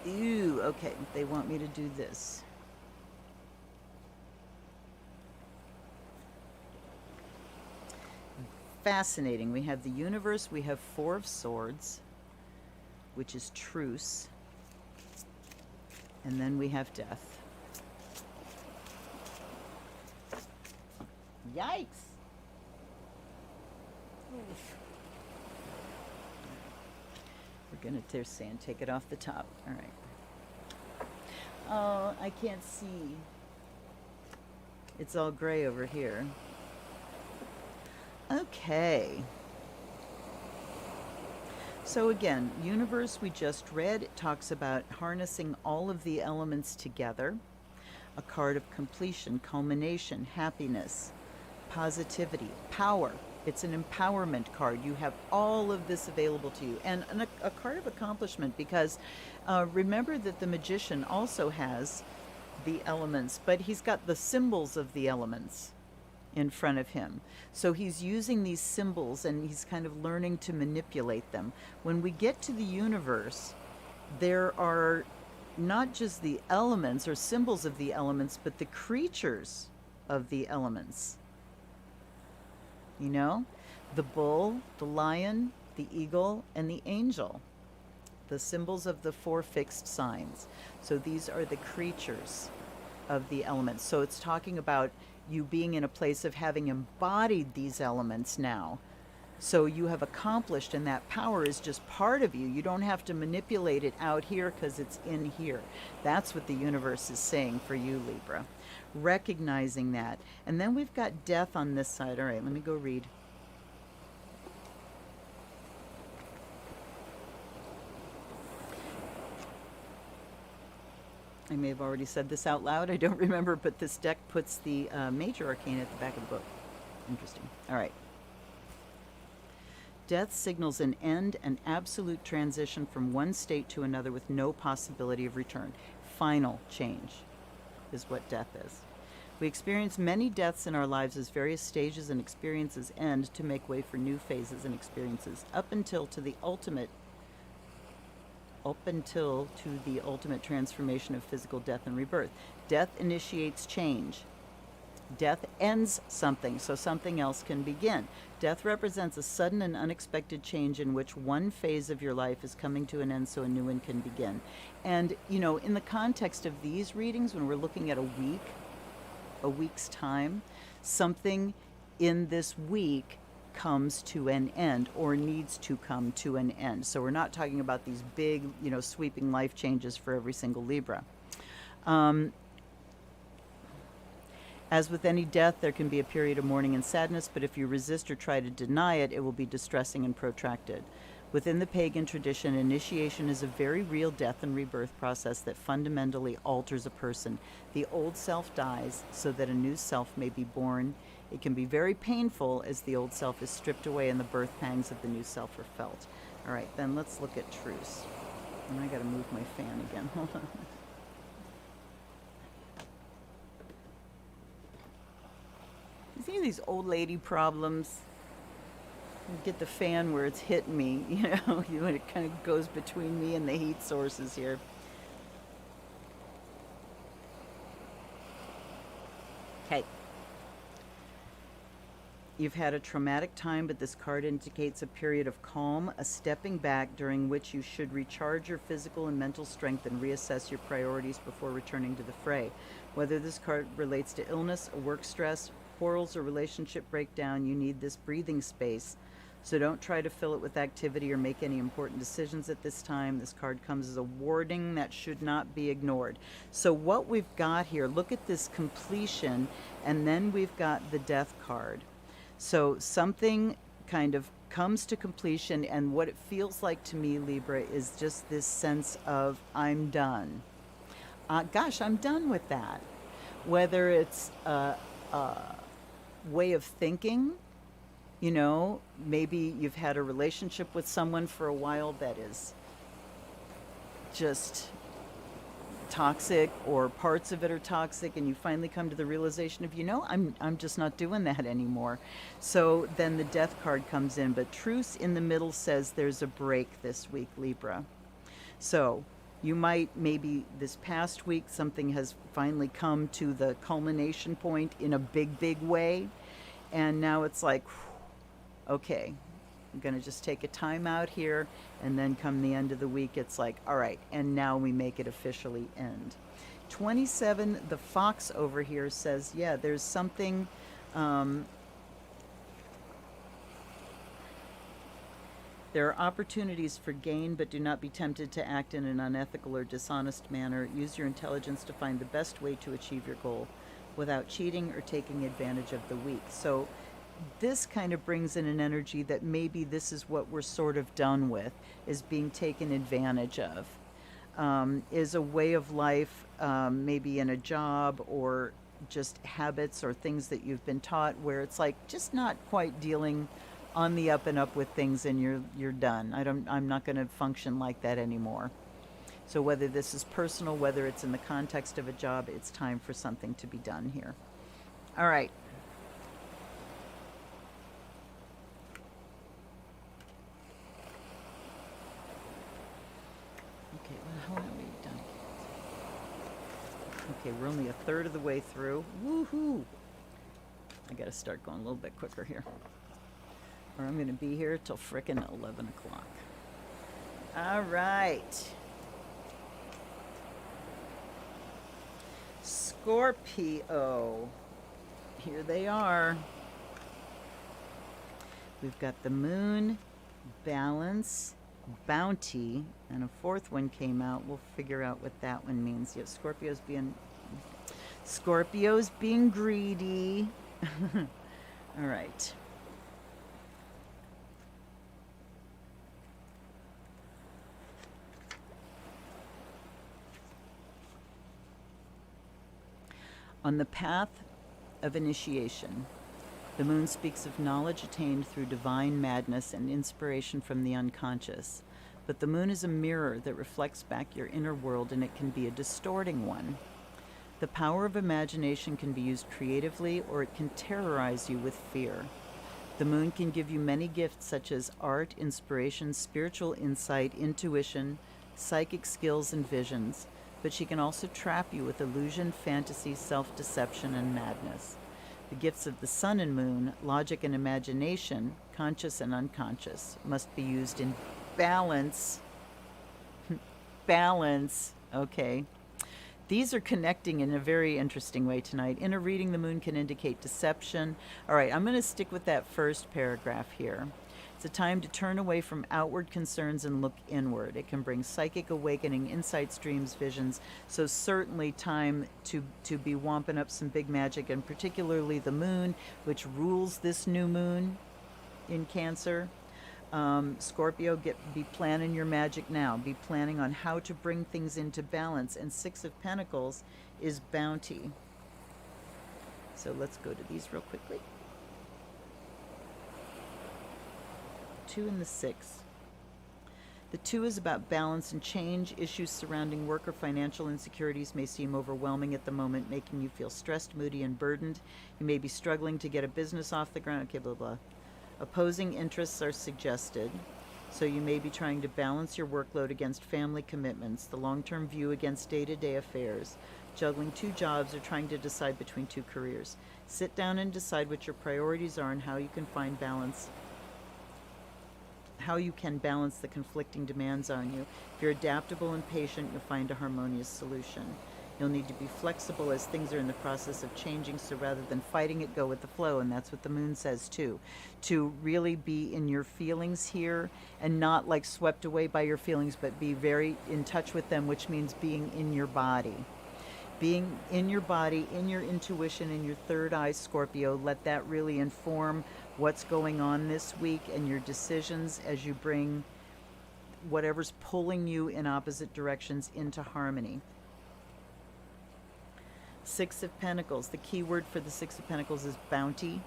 Ooh, okay. They want me to do this. Fascinating. We have the universe, we have Four of Swords, which is truce, and then we have death. Yikes! We're gonna, they're saying take it off the top. All right. Oh, I can't see. It's all gray over here. Okay. So again, universe we just read, it talks about harnessing all of the elements together. A card of completion, culmination, happiness, positivity, power. It's an empowerment card. You have all of this available to you. And a card of accomplishment, because remember that the magician also has the elements, but he's got the symbols of the elements in front of him. So he's using these symbols and he's kind of learning to manipulate them. When we get to the universe, there are not just the elements or symbols of the elements, but the creatures of the elements. You know, the bull, the lion, the eagle, and the angel, the symbols of the 4 fixed signs. So these are the creatures of the elements. So it's talking about you being in a place of having embodied these elements now. So you have accomplished, and that power is just part of you. You don't have to manipulate it out here because it's in here. That's what the universe is saying for you, Libra. Recognizing that. And then we've got death on this side. All right, let me go read. I may have already said this out loud. I don't remember, but this deck puts the major arcana at the back of the book. Interesting. All right. Death signals an end, an absolute transition from one state to another with no possibility of return. Final change is what death is. We experience many deaths in our lives as various stages and experiences end to make way for new phases and experiences up until to the ultimate transformation of physical death and rebirth. Death initiates change. Death ends something, so something else can begin. Death represents a sudden and unexpected change in which one phase of your life is coming to an end so a new one can begin. And, you know, in the context of these readings, when we're looking at a week's time, something in this week comes to an end or needs to come to an end. So we're not talking about these big, you know, sweeping life changes for every single Libra. As with any death, there can be a period of mourning and sadness, but if you resist or try to deny it, it will be distressing and protracted. Within the pagan tradition, initiation is a very real death and rebirth process that fundamentally alters a person. The old self dies so that a new self may be born. It can be very painful as the old self is stripped away and the birth pangs of the new self are felt. All right, then let's look at truce. And I got to move my fan again. Hold on. You see these old lady problems? You get the fan where it's hitting me, you know, when it kind of goes between me and the heat sources here. Okay. You've had a traumatic time, but this card indicates a period of calm, a stepping back during which you should recharge your physical and mental strength and reassess your priorities before returning to the fray. Whether this card relates to illness, or work stress, quarrels, or relationship breakdown, you need this breathing space. So don't try to fill it with activity or make any important decisions at this time. This card comes as a warning that should not be ignored. So what we've got here, look at this completion, and then we've got the death card. So something kind of comes to completion, and what it feels like to me, Libra, is just this sense of I'm done. Gosh, I'm done with that. Whether it's a way of thinking, you know, maybe you've had a relationship with someone for a while that is just toxic, or parts of it are toxic, and you finally come to the realization of, you know, I'm just not doing that anymore. So then the death card comes in, but truce in the middle says there's a break this week, Libra. So you might, maybe this past week, something has finally come to the culmination point in a big, big way. And now it's like, okay, I'm going to just take a time out here. And then come the end of the week, it's like, all right, and now we make it officially end. 27, the fox over here says, yeah, there's something, there are opportunities for gain, but do not be tempted to act in an unethical or dishonest manner. Use your intelligence to find the best way to achieve your goal without cheating or taking advantage of the weak. So this kind of brings in an energy that maybe this is what we're sort of done with, is being taken advantage of. Is a way of life, maybe in a job or just habits or things that you've been taught, where it's like just not quite dealing on the up and up with things, and you're done. I'm not going to function like that anymore. So whether this is personal, whether it's in the context of a job, it's time for something to be done here. All right. Okay, well, how are we done? Okay, we're only a third of the way through. Woohoo! I gotta start going a little bit quicker here, or I'm gonna be here till frickin' 11 o'clock. All right. Scorpio. Here they are. We've got the moon, balance, bounty, and a fourth one came out. We'll figure out what that one means. Yeah, Scorpio's being greedy. All right. On the path of initiation, the moon speaks of knowledge attained through divine madness and inspiration from the unconscious. But the moon is a mirror that reflects back your inner world, and it can be a distorting one. The power of imagination can be used creatively, or it can terrorize you with fear. The moon can give you many gifts such as art, inspiration, spiritual insight, intuition, psychic skills, and visions. But she can also trap you with illusion, fantasy, self-deception, and madness. The gifts of the sun and moon, logic and imagination, conscious and unconscious, must be used in balance. Balance, okay. These are connecting in a very interesting way tonight. In a reading, the moon can indicate deception. All right, I'm going to stick with that first paragraph here. It's a time to turn away from outward concerns and look inward. It can bring psychic awakening, insights, dreams, visions. So certainly time to be womping up some big magic, and particularly the moon, which rules this new moon in Cancer. Scorpio, be planning your magic now. Be planning on how to bring things into balance. And Six of Pentacles is bounty. So let's go to these real quickly. 2 and the 6. The 2 is about balance and change. Issues surrounding work or financial insecurities may seem overwhelming at the moment, making you feel stressed, moody, and burdened. You may be struggling to get a business off the ground. Okay, blah, blah. Opposing interests are suggested, so you may be trying to balance your workload against family commitments, the long-term view against day-to-day affairs, juggling 2 jobs, or trying to decide between 2 careers. Sit down and decide what your priorities are and how you can find balance. How you can balance the conflicting demands on you. If you're adaptable and patient, you'll find a harmonious solution. You'll need to be flexible as things are in the process of changing, so rather than fighting it, go with the flow. And that's what the moon says too. To really be in your feelings here and not like swept away by your feelings, but be very in touch with them, which means being in your body. Being in your body, in your intuition, in your third eye, Scorpio. Let that really inform what's going on this week and your decisions as you bring whatever's pulling you in opposite directions into harmony. 6 of Pentacles. The key word for the 6 of Pentacles is bounty.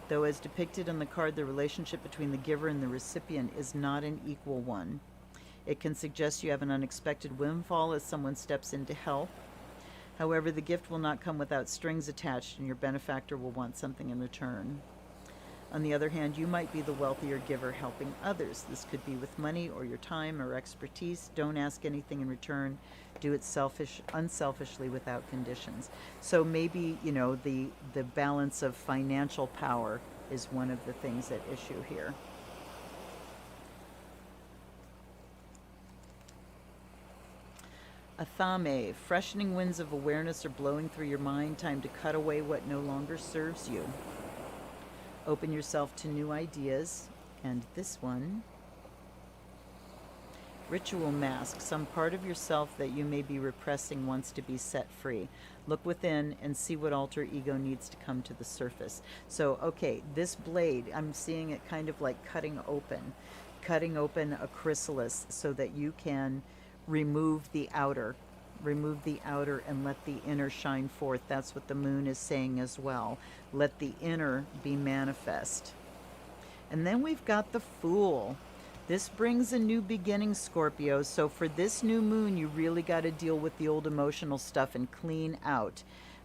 Though as depicted on the card, the relationship between the giver and the recipient is not an equal one. It can suggest you have an unexpected windfall as someone steps in to help. However, the gift will not come without strings attached, and your benefactor will want something in return. On the other hand, you might be the wealthier giver helping others. This could be with money or your time or expertise. Don't ask anything in return. Do it unselfishly without conditions. So maybe, you know, the balance of financial power is one of the things at issue here. Athame, freshening winds of awareness are blowing through your mind. Time to cut away what no longer serves you. Open yourself to new ideas. And this one, ritual mask, some part of yourself that you may be repressing wants to be set free. Look within and see what alter ego needs to come to the surface. So, okay, this blade, I'm seeing it kind of like cutting open a chrysalis so that you can remove the outer and let the inner shine forth. That's what the moon is saying as well. Let the inner be manifest. And then we've got the Fool. This brings a new beginning, Scorpio. So for this new moon, you really got to deal with the old emotional stuff and clean out.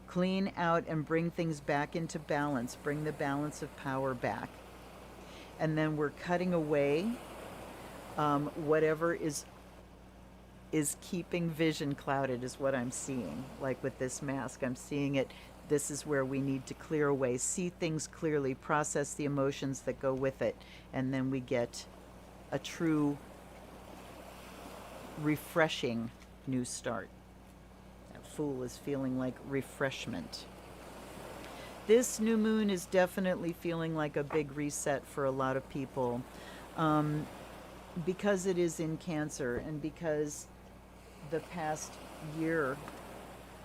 Clean out and bring things back into balance. Bring the balance of power back. And then we're cutting away whatever is is keeping vision clouded, is what I'm seeing. Like with this mask, I'm seeing it. This is where we need to clear away, see things clearly, process the emotions that go with it, and then we get a true, refreshing new start. That Fool is feeling like refreshment. This new moon is definitely feeling like a big reset for a lot of people, because it is in Cancer, and because the past year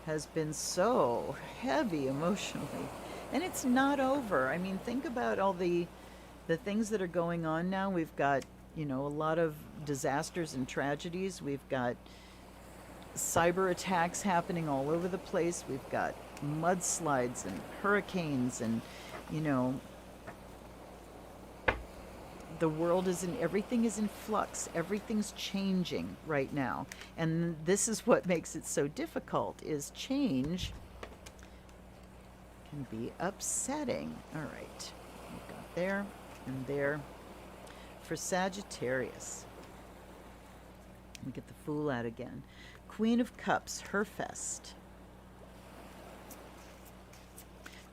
has been so heavy emotionally, and it's not over. I mean, think about all the things that are going on now. We've got, a lot of disasters and tragedies. We've got cyber attacks happening all over the place. We've got mudslides and hurricanes, and the world everything is in flux. Everything's changing right now. And this is what makes it so difficult, is change can be upsetting. All right, we've got there and there. For Sagittarius, let me get the Fool out again. Queen of Cups, her fest.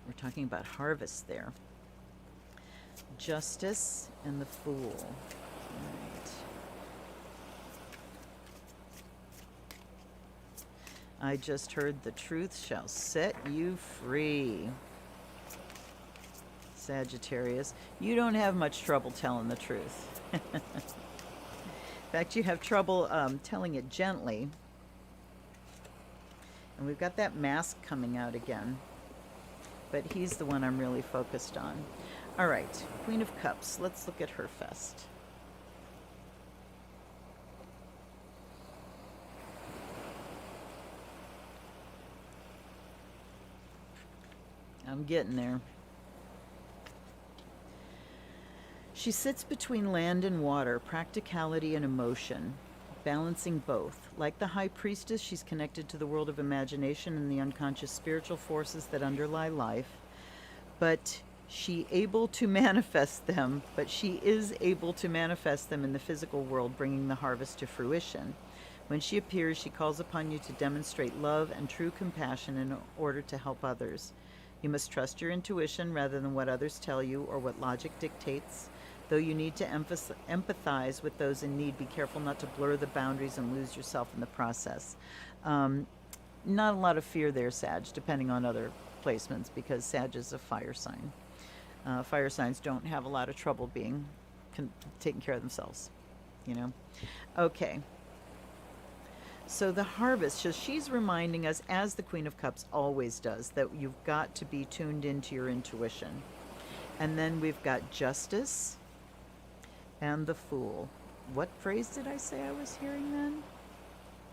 We're talking about harvest there. Justice and the Fool. Right. I just heard the truth shall set you free. Sagittarius, you don't have much trouble telling the truth. In fact, you have trouble telling it gently. And we've got that mask coming out again. But he's the one I'm really focused on. All right, Queen of Cups. Let's look at her fest. I'm getting there. She sits between land and water, practicality and emotion, balancing both. Like the High Priestess, she's connected to the world of imagination and the unconscious spiritual forces that underlie life. But she is able to manifest them in the physical world, bringing the harvest to fruition. When she appears, she calls upon you to demonstrate love and true compassion in order to help others. You must trust your intuition rather than what others tell you or what logic dictates. Though you need to empathize with those in need, be careful not to blur the boundaries and lose yourself in the process. Not a lot of fear there, Sag, depending on other placements, because Sag is a fire sign. Fire signs don't have a lot of trouble taking care of themselves, Okay. So the harvest, so she's reminding us, as the Queen of Cups always does, that you've got to be tuned into your intuition. And then we've got Justice and the Fool. What phrase did I say I was hearing then?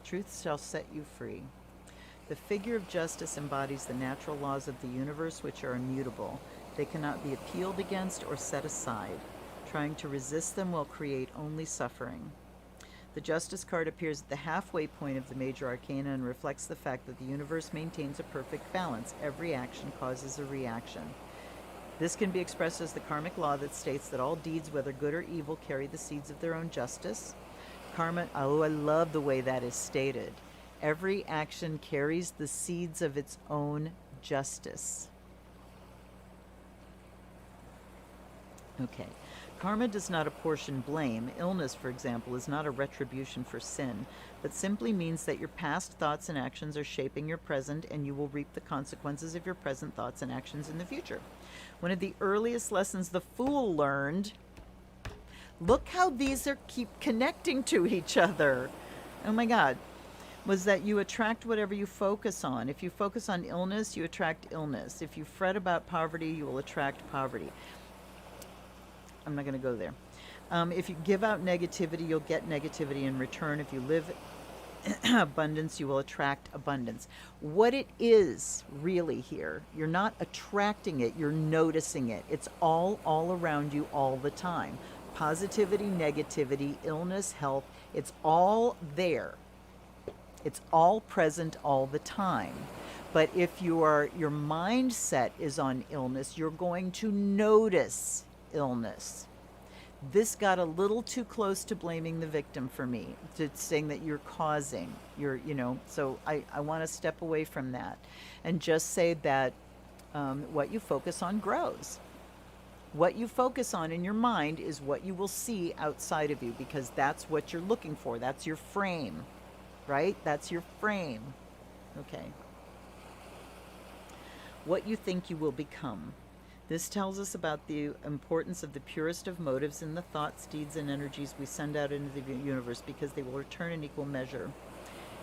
Truth shall set you free. The figure of justice embodies the natural laws of the universe, which are immutable. They cannot be appealed against or set aside. Trying to resist them will create only suffering. The Justice card appears at the halfway point of the major arcana and reflects the fact that the universe maintains a perfect balance. Every action causes a reaction. This can be expressed as the karmic law that states that all deeds, whether good or evil, carry the seeds of their own justice. Karma, I love the way that is stated. Every action carries the seeds of its own justice. Okay. Karma does not apportion blame. Illness, for example, is not a retribution for sin, but simply means that your past thoughts and actions are shaping your present, and you will reap the consequences of your present thoughts and actions in the future. One of the earliest lessons the Fool learned, look how these keep connecting to each other. Oh my God. Was that you attract whatever you focus on. If you focus on illness, you attract illness. If you fret about poverty, you will attract poverty. I'm not going to go there. If you give out negativity, you'll get negativity in return. If you live abundance, you will attract abundance. What it is really here, you're not attracting it, you're noticing it. It's all around you all the time. Positivity, negativity, illness, health, it's all there. It's all present all the time. But if your mindset is on illness, you're going to notice illness. This got a little too close to blaming the victim for me, to saying that you're causing, so I want to step away from that and just say that what you focus on grows. What you focus on in your mind is what you will see outside of you, because that's what you're looking for. That's your frame, right? That's your frame. Okay. What you think you will become. This tells us about the importance of the purest of motives in the thoughts, deeds, and energies we send out into the universe, because they will return in equal measure.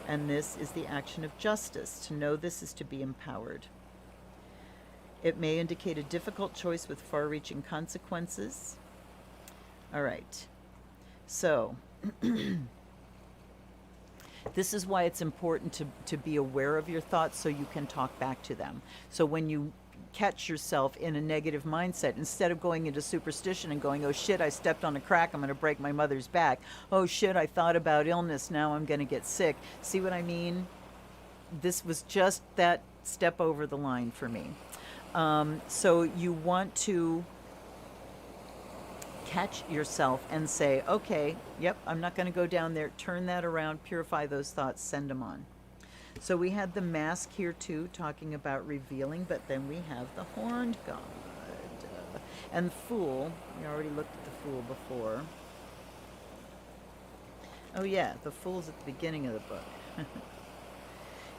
And this is the action of justice. To know this is to be empowered. It may indicate a difficult choice with far-reaching consequences. All right. So, this is why it's important to be aware of your thoughts so you can talk back to them. So when you catch yourself in a negative mindset, instead of going into superstition and going, oh shit, I stepped on a crack, I'm going to break my mother's back. Oh shit, I thought about illness, now I'm going to get sick. See what I mean? This was just that step over the line for me. So you want to catch yourself and say, okay, yep, I'm not going to go down there. Turn that around, purify those thoughts, send them on. So we had the mask here too, talking about revealing, but then we have the horned god. And the fool, we already looked at the fool before. Oh yeah, the fool's at the beginning of the book.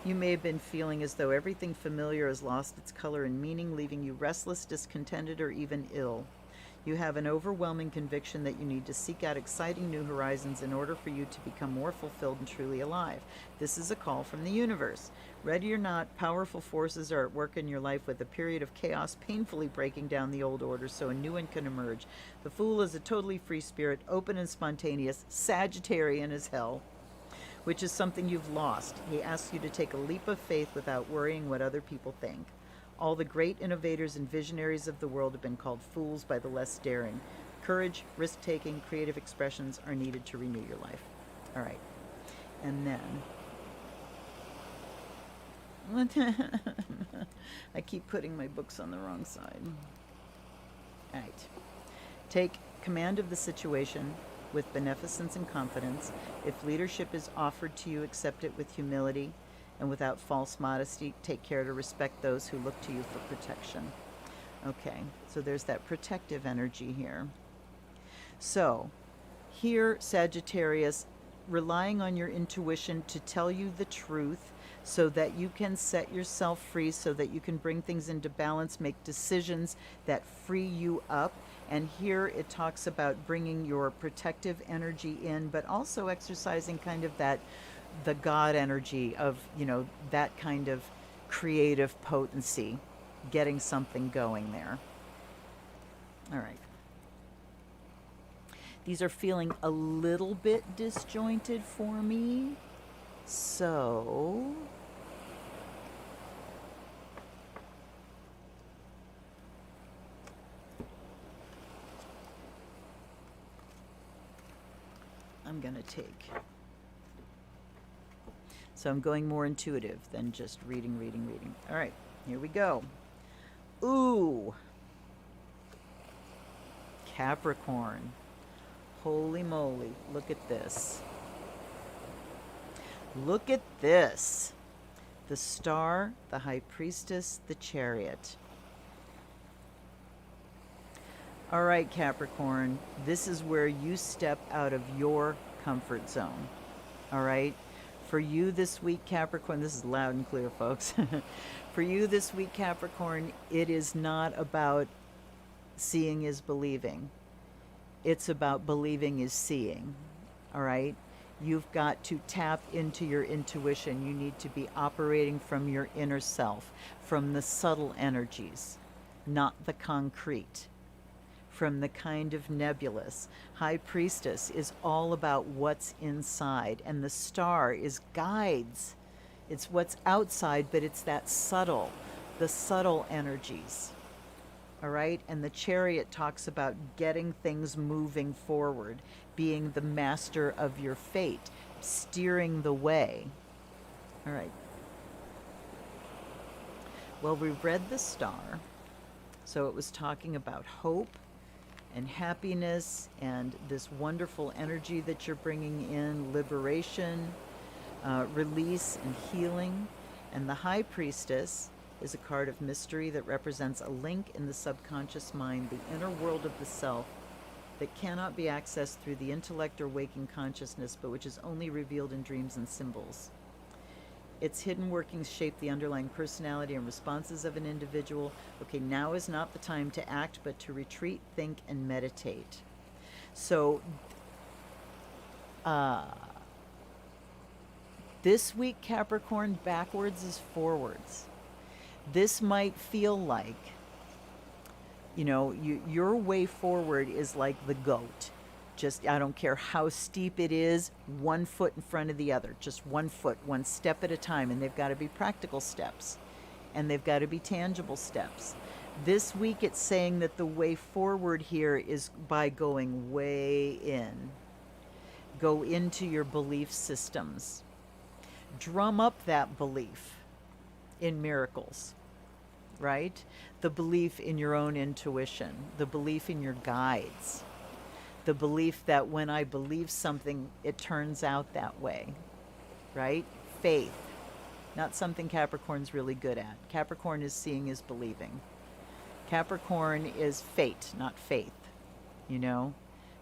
You may have been feeling as though everything familiar has lost its color and meaning, leaving you restless, discontented, or even ill. You have an overwhelming conviction that you need to seek out exciting new horizons in order for you to become more fulfilled and truly alive. This is a call from the universe. Ready or not, powerful forces are at work in your life, with a period of chaos painfully breaking down the old order so a new one can emerge. The Fool is a totally free spirit, open and spontaneous, Sagittarian as hell, which is something you've lost. He asks you to take a leap of faith without worrying what other people think. All the great innovators and visionaries of the world have been called fools by the less daring. Courage, risk-taking, creative expressions are needed to renew your life. All right. And then... I keep putting my books on the wrong side. All right. Take command of the situation with beneficence and confidence. If leadership is offered to you, accept it with humility and without false modesty. Take care to respect those who look to you for protection. Okay, so there's that protective energy here. So, here, Sagittarius, relying on your intuition to tell you the truth so that you can set yourself free, so that you can bring things into balance, make decisions that free you up. And here it talks about bringing your protective energy in, but also exercising kind of the God energy of, that kind of creative potency, getting something going there. All right. These are feeling a little bit disjointed for me. So... I'm going to take... So I'm going more intuitive than just reading. All right, here we go. Ooh. Capricorn. Holy moly, look at this. Look at this. The Star, the High Priestess, the Chariot. All right, Capricorn, this is where you step out of your comfort zone. All right? For you this week, Capricorn, this is loud and clear, folks. For you this week, Capricorn, it is not about seeing is believing. It's about believing is seeing. All right? You've got to tap into your intuition. You need to be operating from your inner self, from the subtle energies, not the concrete, from the kind of nebulous. High Priestess is all about what's inside, and the Star is guides. It's what's outside, but it's that subtle, the subtle energies. All right? And the Chariot talks about getting things moving forward, being the master of your fate, steering the way. All right. Well, we read the Star, so it was talking about hope and happiness and this wonderful energy that you're bringing in, liberation, release and healing. And the High Priestess is a card of mystery that represents a link in the subconscious mind, the inner world of the self, that cannot be accessed through the intellect or waking consciousness, but which is only revealed in dreams and symbols. Its hidden workings shape the underlying personality and responses of an individual. Okay, now is not the time to act, but to retreat, think, and meditate. So, this week, Capricorn, backwards is forwards. This might feel like, you know, your way forward is like the goat. Just, I don't care how steep it is, 1 foot in front of the other, just 1 foot, 1 step at a time. And they've got to be practical steps, and they've got to be tangible steps. This week it's saying that the way forward here is by going way in. Go into your belief systems. Drum up that belief in miracles, right? The belief in your own intuition, the belief in your guides, the belief that when I believe something, it turns out that way, right? Faith, not something Capricorn's really good at. Capricorn is seeing is believing. Capricorn is fate, not faith, you know?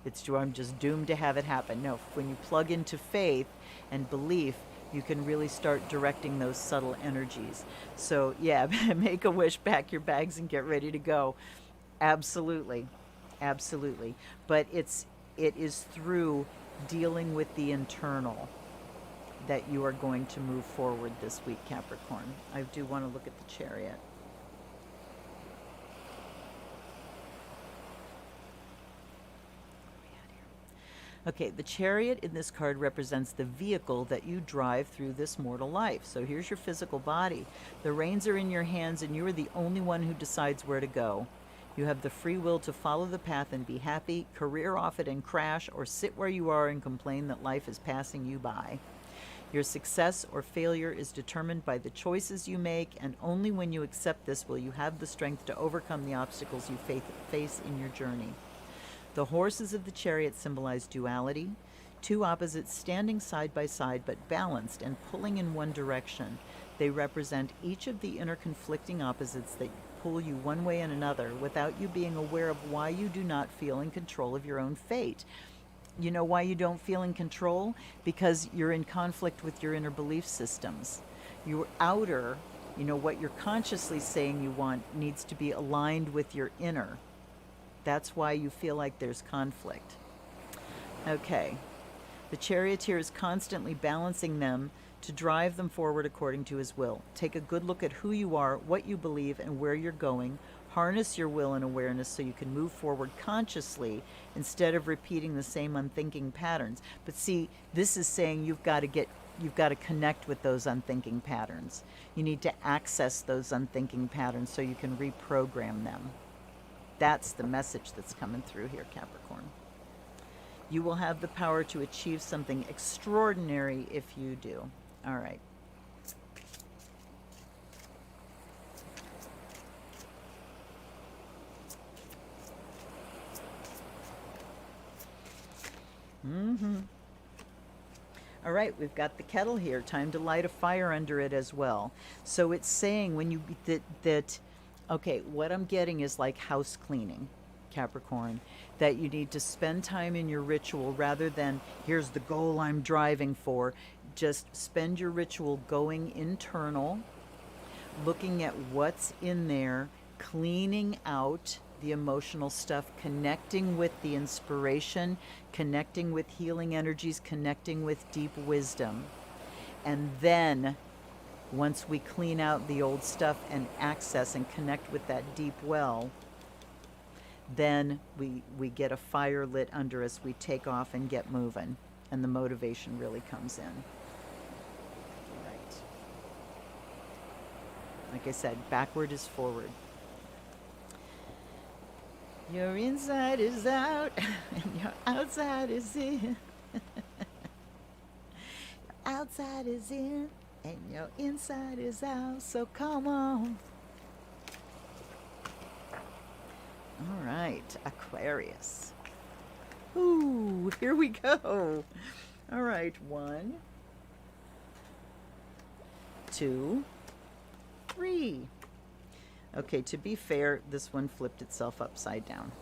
It's, I'm just doomed to have it happen. No, when you plug into faith and belief, you can really start directing those subtle energies. So yeah, make a wish, pack your bags, and get ready to go. Absolutely. Absolutely. But it is through dealing with the internal that you are going to move forward this week, Capricorn. I do want to look at the Chariot. Okay, the Chariot in this card represents the vehicle that you drive through this mortal life. So here's your physical body. The reins are in your hands, and you are the only one who decides where to go. You have the free will to follow the path and be happy, career off it and crash, or sit where you are and complain that life is passing you by. Your success or failure is determined by the choices you make, and only when you accept this will you have the strength to overcome the obstacles you face in your journey. The horses of the Chariot symbolize duality, two opposites standing side by side but balanced and pulling in one direction. They represent each of the inner conflicting opposites that pull you one way and another without you being aware of why you do not feel in control of your own fate. You know why you don't feel in control? Because you're in conflict with your inner belief systems. Your outer, you know, what you're consciously saying you want needs to be aligned with your inner. That's why you feel like there's conflict. Okay. The charioteer is constantly balancing them to drive them forward according to his will. Take a good look at who you are, what you believe, and where you're going. Harness your will and awareness so you can move forward consciously instead of repeating the same unthinking patterns. But see, this is saying you've got to connect with those unthinking patterns. You need to access those unthinking patterns so you can reprogram them. That's the message that's coming through here, Capricorn. You will have the power to achieve something extraordinary if you do. All right. All right, we've got the kettle here. Time to light a fire under it as well. So it's saying when you okay, what I'm getting is like house cleaning, Capricorn, that you need to spend time in your ritual rather than here's the goal I'm driving for. Just spend your ritual going internal, looking at what's in there, cleaning out the emotional stuff, connecting with the inspiration, connecting with healing energies, connecting with deep wisdom. And then once we clean out the old stuff and access and connect with that deep well, then we get a fire lit under us, we take off and get moving, and the motivation really comes in. Right. Like I said, backward is forward. Your inside is out, and your outside is in. Your outside is in, and your inside is out, so come on. All right, Aquarius. Ooh, here we go. All right, 1, 2, 3. Okay, to be fair, this one flipped itself upside down.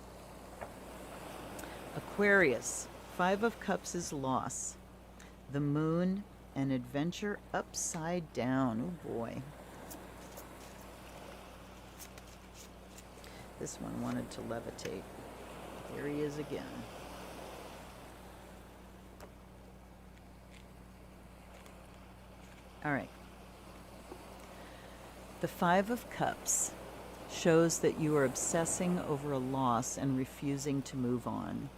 Aquarius, 5 of Cups is loss. The Moon, an adventure upside down. Oh boy. This one wanted to levitate. Here he is again. All right. The 5 of Cups shows that you are obsessing over a loss and refusing to move on.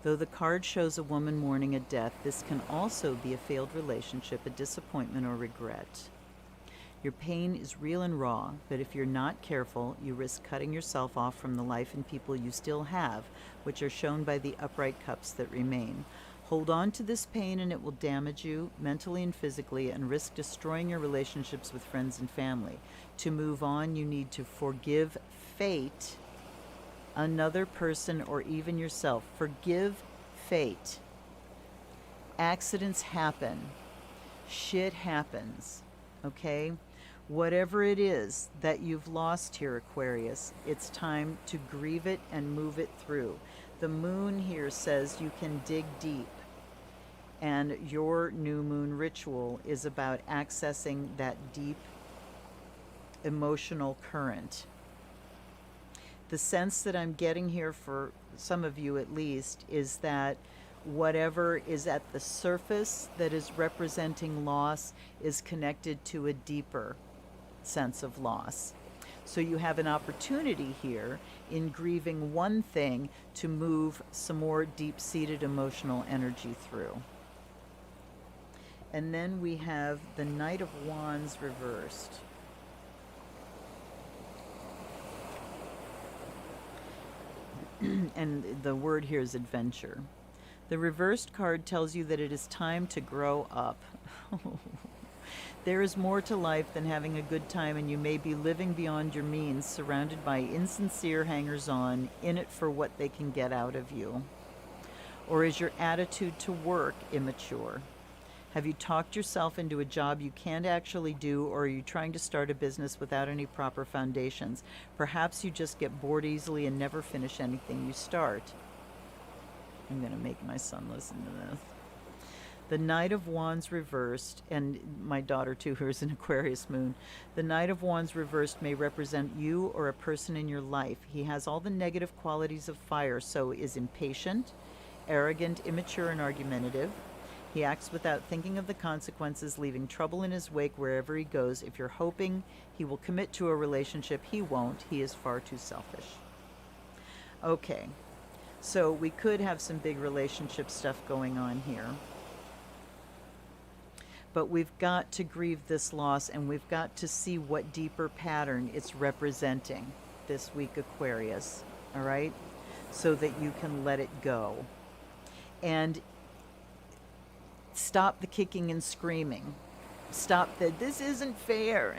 Though the card shows a woman mourning a death, this can also be a failed relationship, a disappointment, or regret. Your pain is real and raw, but if you're not careful, you risk cutting yourself off from the life and people you still have, which are shown by the upright cups that remain. Hold on to this pain and it will damage you mentally and physically and risk destroying your relationships with friends and family. To move on, you need to forgive fate, another person, or even yourself. Forgive fate. Accidents happen. Shit happens. Okay? Whatever it is that you've lost here, Aquarius, it's time to grieve it and move it through. The moon here says you can dig deep. And your new moon ritual is about accessing that deep emotional current. The sense that I'm getting here, for some of you at least, is that whatever is at the surface that is representing loss is connected to a deeper sense of loss. So you have an opportunity here in grieving one thing to move some more deep-seated emotional energy through. And then we have the Knight of Wands reversed. And the word here is adventure. The reversed card tells you that it is time to grow up. There is more to life than having a good time, and you may be living beyond your means, surrounded by insincere hangers-on, in it for what they can get out of you. Or is your attitude to work immature? Have you talked yourself into a job you can't actually do, or are you trying to start a business without any proper foundations? Perhaps you just get bored easily and never finish anything you start. I'm going to make my son listen to this. The Knight of Wands reversed, and my daughter too, who is an Aquarius moon. The Knight of Wands reversed may represent you or a person in your life. He has all the negative qualities of fire, so is impatient, arrogant, immature, and argumentative. He acts without thinking of the consequences, leaving trouble in his wake wherever he goes. If you're hoping he will commit to a relationship, he won't. He is far too selfish. Okay, so we could have some big relationship stuff going on here. But we've got to grieve this loss, and we've got to see what deeper pattern it's representing this week, Aquarius, all right? So that you can let it go. And stop the kicking and screaming. Stop the, this isn't fair.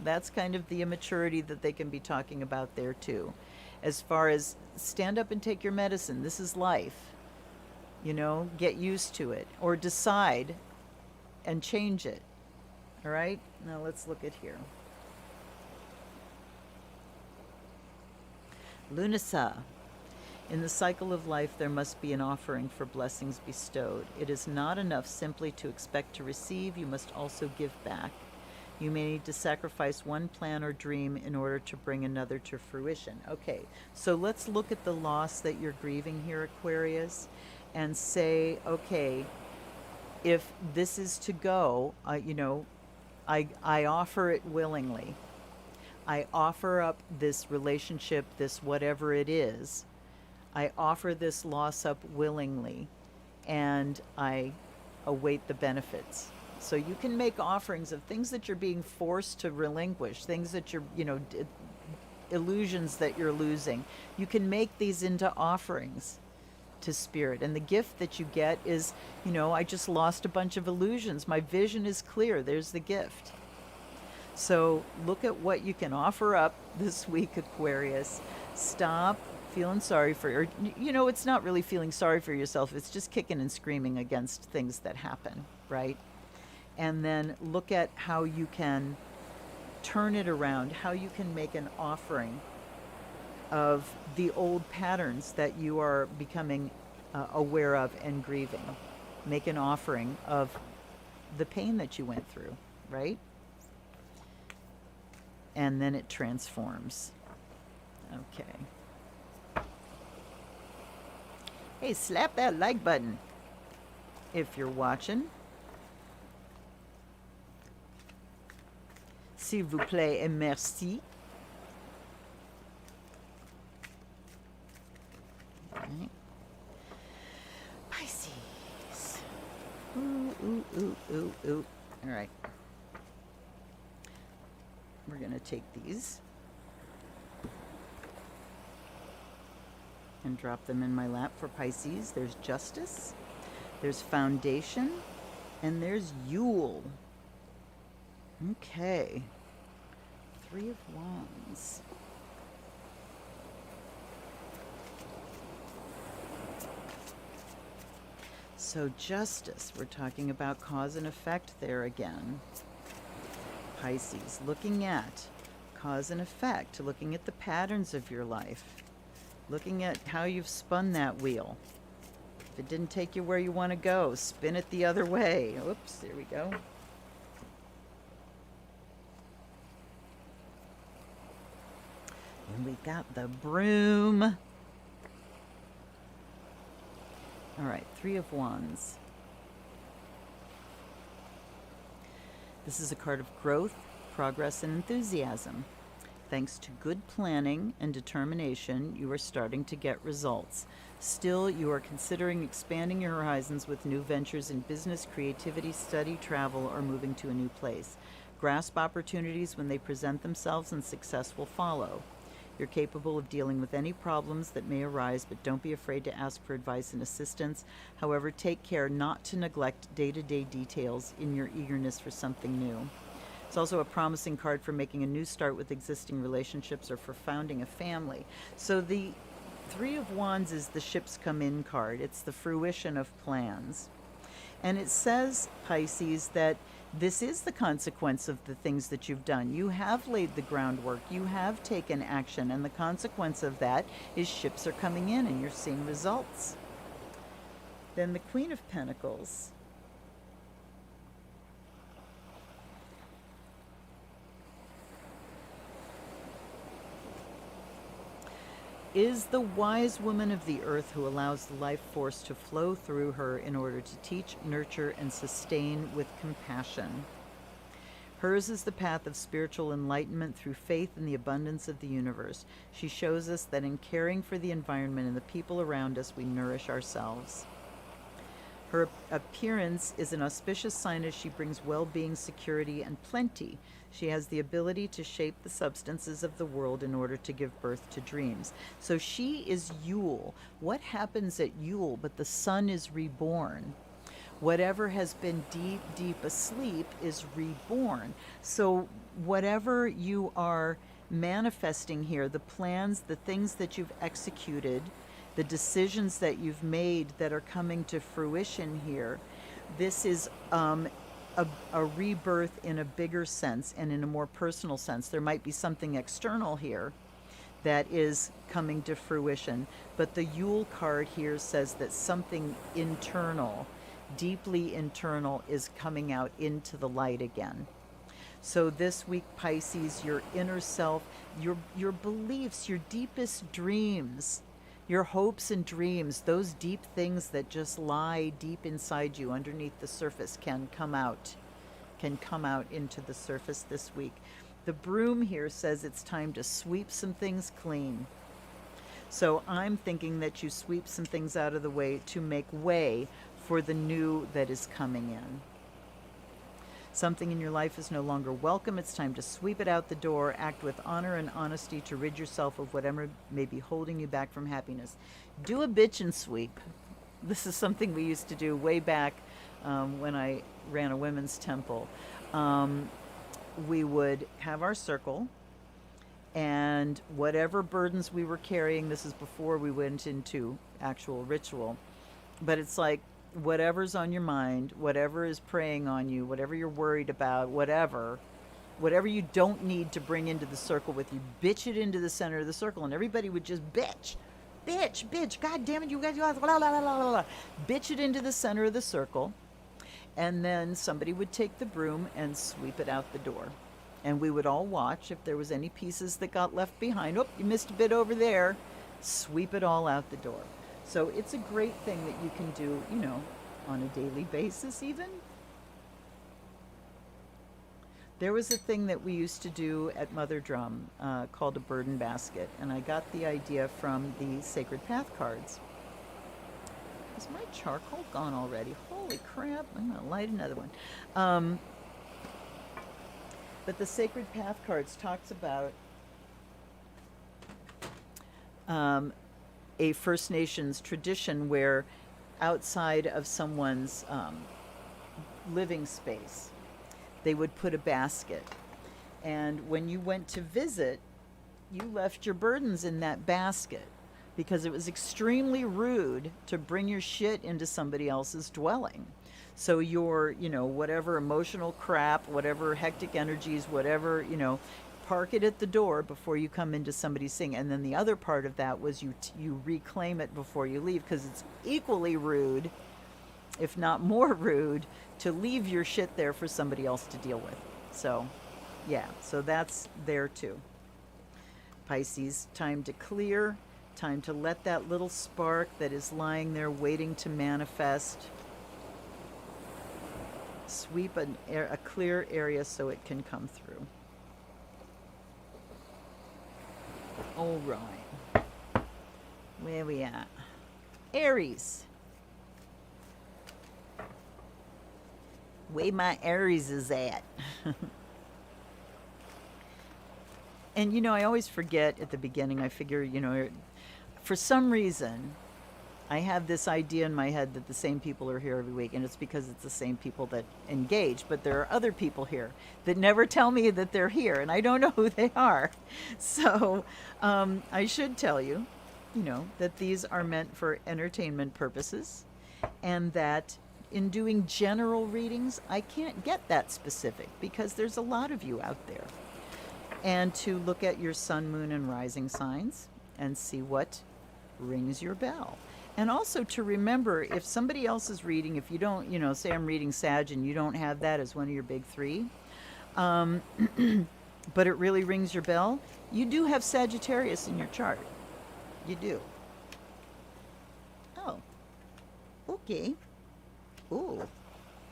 That's kind of the immaturity that they can be talking about there too. As far as stand up and take your medicine. This is life. You know, get used to it. Or decide and change it. All right? Now let's look at here. Lunasa. In the cycle of life, there must be an offering for blessings bestowed. It is not enough simply to expect to receive. You must also give back. You may need to sacrifice one plan or dream in order to bring another to fruition. Okay, so let's look at the loss that you're grieving here, Aquarius, and say, okay, if this is to go, I offer it willingly. I offer up this relationship, this whatever it is. I offer this loss up willingly, and I await the benefits. So you can make offerings of things that you're being forced to relinquish, things that you're, illusions that you're losing. You can make these into offerings to Spirit. And the gift that you get is, I just lost a bunch of illusions. My vision is clear. There's the gift. So look at what you can offer up this week, Aquarius. Stop feeling sorry for, or it's not really feeling sorry for yourself. It's just kicking and screaming against things that happen, right? And then look at how you can turn it around, how you can make an offering of the old patterns that you are becoming aware of and grieving. Make an offering of the pain that you went through, right? And then it transforms. Okay. Hey, slap that like button if you're watching. S'il vous plaît et merci. Right. Pisces. Ooh, ooh, ooh, ooh, ooh. All right. We're going to take these and drop them in my lap for Pisces. There's Justice, there's Foundation, and there's Yule. Okay. 3 of Wands. So Justice, we're talking about cause and effect there again. Pisces, looking at cause and effect, looking at the patterns of your life, looking at how you've spun that wheel. If it didn't take you where you want to go, spin it the other way. Oops, there we go. And we got the Broom. All right, 3 of Wands. This is a card of growth, progress, and enthusiasm. Thanks to good planning and determination, you are starting to get results. Still, you are considering expanding your horizons with new ventures in business, creativity, study, travel, or moving to a new place. Grasp opportunities when they present themselves, and success will follow. You're capable of dealing with any problems that may arise, but don't be afraid to ask for advice and assistance. However, take care not to neglect day-to-day details in your eagerness for something new. It's also a promising card for making a new start with existing relationships or for founding a family. So the 3 of Wands is the ships come in card. It's the fruition of plans. And it says, Pisces, that this is the consequence of the things that you've done. You have laid the groundwork. You have taken action. And the consequence of that is ships are coming in and you're seeing results. Then the Queen of Pentacles. Is the wise woman of the earth who allows the life force to flow through her in order to teach, nurture, and sustain with compassion. Hers is the path of spiritual enlightenment through faith in the abundance of the universe. She shows us that in caring for the environment and the people around us, we nourish ourselves. Her appearance is an auspicious sign as she brings well-being, security, and plenty. She has the ability to shape the substances of the world in order to give birth to dreams. So she is Yule. What happens at Yule? But the sun is reborn. Whatever has been deep, deep asleep is reborn. So whatever you are manifesting here, the plans, the things that you've executed, the decisions that you've made that are coming to fruition here, this is a rebirth in a bigger sense and in a more personal sense. There might be something external here that is coming to fruition, but the Yule card here says that something internal, deeply internal, is coming out into the light again. So this week, Pisces, your inner self, your beliefs, your deepest dreams, your hopes and dreams, those deep things that just lie deep inside you underneath the surface can come out into the surface this week. The Broom here says it's time to sweep some things clean. So I'm thinking that you sweep some things out of the way to make way for the new that is coming in. Something in your life is no longer welcome. It's time to sweep it out the door. Act with honor and honesty to rid yourself of whatever may be holding you back from happiness. Do a bitch and sweep. This is something we used to do way back when I ran a women's temple. we would have our circle, and whatever burdens we were carrying, this is before we went into actual ritual, but it's like whatever's on your mind, whatever is preying on you, whatever you're worried about, whatever you don't need to bring into the circle with you, bitch it into the center of the circle, and everybody would just bitch, god damn it, you guys, blah, blah, blah, blah, blah. Bitch it into the center of the circle, and then somebody would take the broom and sweep it out the door. And we would all watch if there was any pieces that got left behind. Oh, you missed a bit over there. Sweep it all out the door. So it's a great thing that you can do, you know, on a daily basis even. There was a thing that we used to do at Mother Drum called a burden basket, and I got the idea from the Sacred Path cards. Is my charcoal gone already? Holy crap, I'm gonna light another one. But the Sacred Path cards talks about a First Nations tradition where outside of someone's living space, they would put a basket. And when you went to visit, you left your burdens in that basket because it was extremely rude to bring your shit into somebody else's dwelling. So your, you know, whatever emotional crap, whatever hectic energies, whatever, you know, park it at the door before you come into somebody's thing. And then the other part of that was you reclaim it before you leave, because it's equally rude, if not more rude, to leave your shit there for somebody else to deal with. So, yeah, so that's there too. Pisces, time to clear, time to let that little spark that is lying there waiting to manifest, sweep a clear area so it can come through. All right. Where we at? Aries. Way my Aries is at. And you know, I always forget at the beginning. I figure, you know, for some reason I have this idea in my head that the same people are here every week, and it's because it's the same people that engage. But there are other people here that never tell me that they're here, and I don't know who they are. So I should tell you, you know, that these are meant for entertainment purposes, and that in doing general readings, I can't get that specific because there's a lot of you out there. And to look at your sun, moon, and rising signs and see what rings your bell. And also to remember, if somebody else is reading, if you don't, you know, say I'm reading Sag and you don't have that as one of your big three, but it really rings your bell, you do have Sagittarius in your chart. You do. Oh, okay. Ooh,